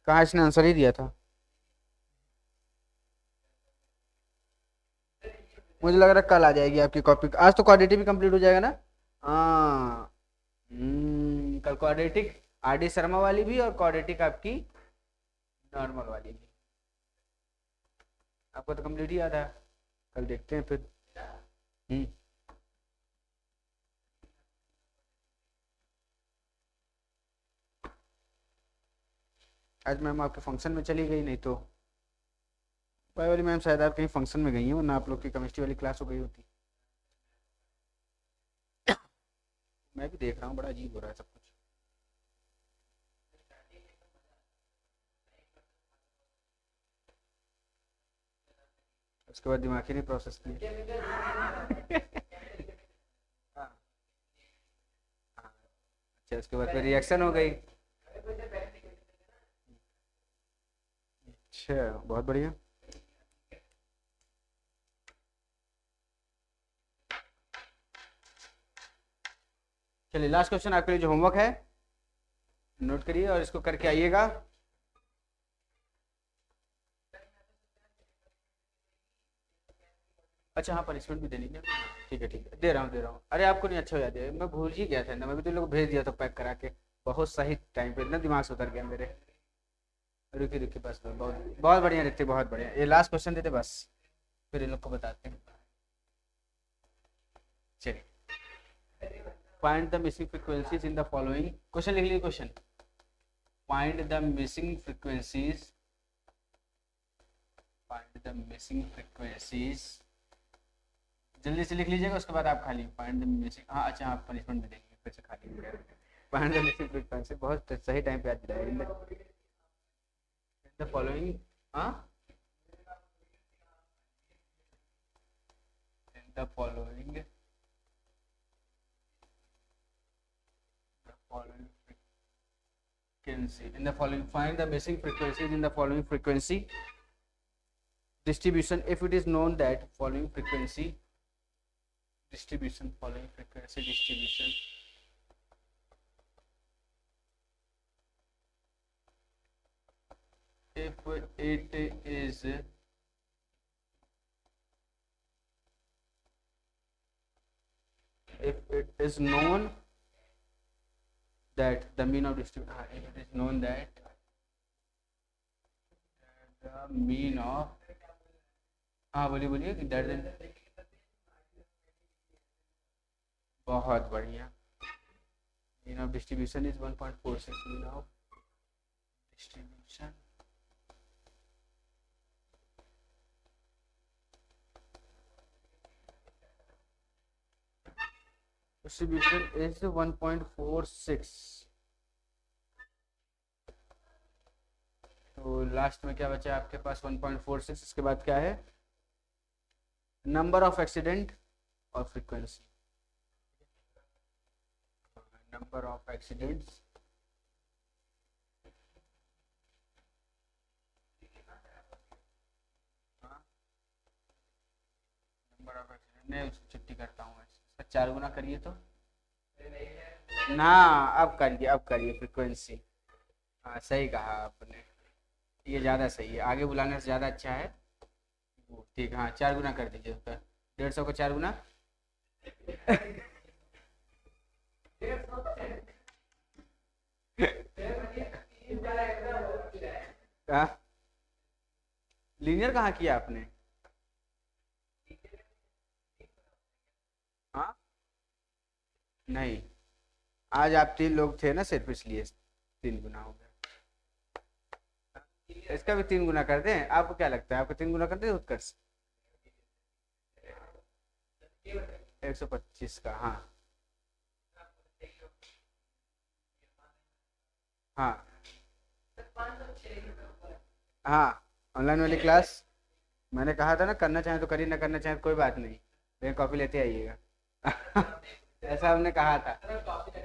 कहाँ इसने आंसर ही दिया था, मुझे लग रहा है कल आ जाएगी आपकी कॉपी, आज तो क्वाड्रेटिक भी कंप्लीट हो जाएगा ना। हाँ। कल क्वाड्रेटिक आर डी शर्मा वाली भी और क्वाड्रेटिक आपकी नॉर्मल वाली भी। आपको तो कंप्लीट ही याद है, कल देखते हैं फिर। हम्म। आज मैम आपके फंक्शन में चली गई, नहीं तो भाई वाली मैम शायद आप कहीं फंक्शन में गई हैं, वरना आप लोग की केमिस्ट्री वाली क्लास हो गई होती। मैं भी देख रहा हूँ, बड़ा अजीब हो रहा है सब कुछ। उसके बाद दिमाग ही नहीं प्रोसेस किया। हाँ। हाँ, अच्छा उसके बाद फिर रिएक्शन हो गई। अच्छा बहुत बढ़िया। चलिए लास्ट क्वेश्चन आपके लिए जो होमवर्क है नोट करिए और इसको करके आइएगा। अच्छा हाँ, पनिशमेंट भी देनी है। ठीक है ठीक है, दे रहा हूँ। अरे आपको नहीं अच्छा हो जाता है, मैं भूल ही गया था ना, मैं भी तो लोग भेज दिया था पैक करा के। बहुत सही टाइम पे, इतना दिमाग से उतर गया मेरे। रुकिए रुकिए बस बहुत बहुत बढ़िया देखते, बहुत बढ़िया। ये लास्ट क्वेश्चन देते बस, फिर इन लोग को बताते हैं। चलिए, find the missing frequencies in the following. Question लिख लीजिए question. Find the missing frequencies, find the missing frequencies. जल्दी से लिख लीजिएगा, उसके बाद आप खाली फाइंड द मिसिंग। हाँ अच्छा, आप पनिशमेंट भी देंगे फिर से खाली। फाइंड द मिसिंग फ्रीक्वेंसी, बहुत सही टाइम पे याद दिलाया। इन द फॉलोइंग, हाँ in the following, frequency in the following, find the missing frequencies in the following frequency distribution if it is known that following frequency distribution, following frequency distribution if it is known that the mean of distribution, if it is known that the mean of, हाँ बोलिए बोलिए, that then, बहुत बढ़िया। Mean of distribution is 1.46, mean of distribution is 1.46। तो last में क्या बचा आपके पास? 1.46। इसके बाद क्या है? नंबर ऑफ एक्सीडेंट और frequency. Number of accidents, number of accident, मैं उसको छुट्टी करता हूँ, इसका 4 गुना करिए तो ना। अब करिए फ्रीक्वेंसी। हाँ सही कहा आपने, ये ज़्यादा सही है, आगे बुलाने से ज़्यादा अच्छा है। ठीक, हाँ 4 गुना कर दीजिए उसका। 150 को 4 गुना लीनियर कहाँ किया आपने? हाँ नहीं, आज आप 3 लोग थे ना सिर्फ, इसलिए 3 गुना हो गया। इसका भी 3 गुना कर दें? आपको क्या लगता है, आपको 3 गुना कर दें उत्कर्ष? 125 का, हाँ हाँ हाँ। ऑनलाइन वाली क्लास मैंने कहा था ना, करना चाहे तो करिए, ना करना चाहे तो कोई बात नहीं, लेकिन कॉपी लेते आइएगा। ऐसा हमने कहा था।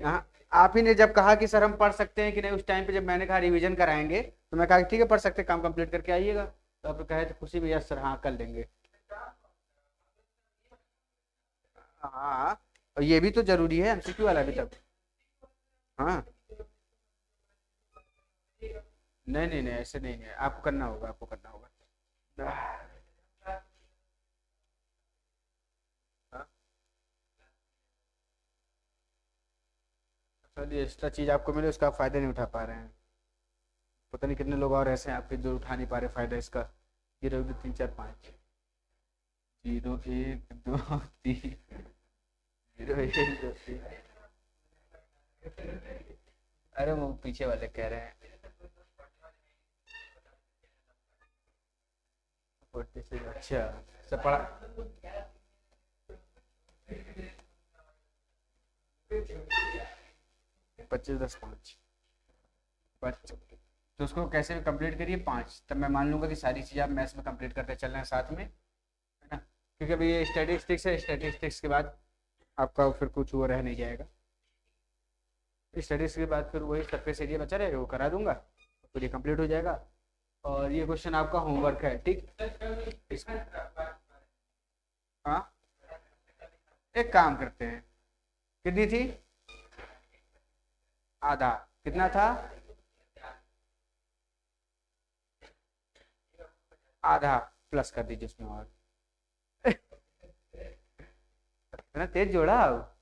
हाँ, आप ही ने जब कहा कि सर हम पढ़ सकते हैं कि नहीं, उस टाइम पे जब मैंने कहा रिवीजन कराएंगे, तो मैं कहा ठीक है पढ़ सकते हैं, काम कंप्लीट करके आइएगा। तो आप कहे तो खुशी में यस सर हाँ कर लेंगे। हाँ, और ये भी तो जरूरी है एमसीक्यू वाला भी तब। हाँ नहीं नहीं नहीं, ऐसे नहीं है, आपको करना होगा, आपको करना होगा। चलिए एक्स्ट्रा चीज़ आपको मिले उसका आप फ़ायदा नहीं उठा पा रहे हैं। पता नहीं कितने लोग और ऐसे हैं आपके जो उठा नहीं पा रहे फ़ायदा इसका। 0 2 3 4 5 0 1 2 3 0 1 2 3। अरे वो पीछे वाले कह रहे हैं 46। अच्छा सब पढ़ा। 25 10 5 तो उसको कैसे भी कंप्लीट करिए 5, तब मैं मान लूंगा कि सारी चीज़ आप मैथ्स में कंप्लीट करते चल रहे हैं साथ में, है ना। क्योंकि अभी ये स्टैटिस्टिक्स है, स्टैटिस्टिक्स के बाद आपका फिर कुछ वो रह नहीं जाएगा। स्टडीज के बाद फिर वही सरफेस एरिया बचा रहेगा वो करा दूंगा, फिर ये कंप्लीट हो जाएगा। और ये क्वेश्चन आपका होमवर्क है, ठीक। हाँ एक काम करते हैं, कितनी थी? आधा। कितना था? आधा प्लस कर दीजिए उसमें और इतना तेज जोड़ा अब।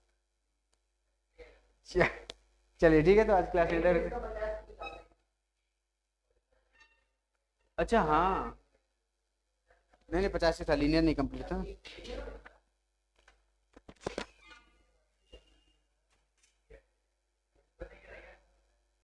चलिए ठीक है, तो आज क्लास लीडर। अच्छा हाँ, नहीं नहीं 50 से था, लीनियर नहीं कंप्लीट था।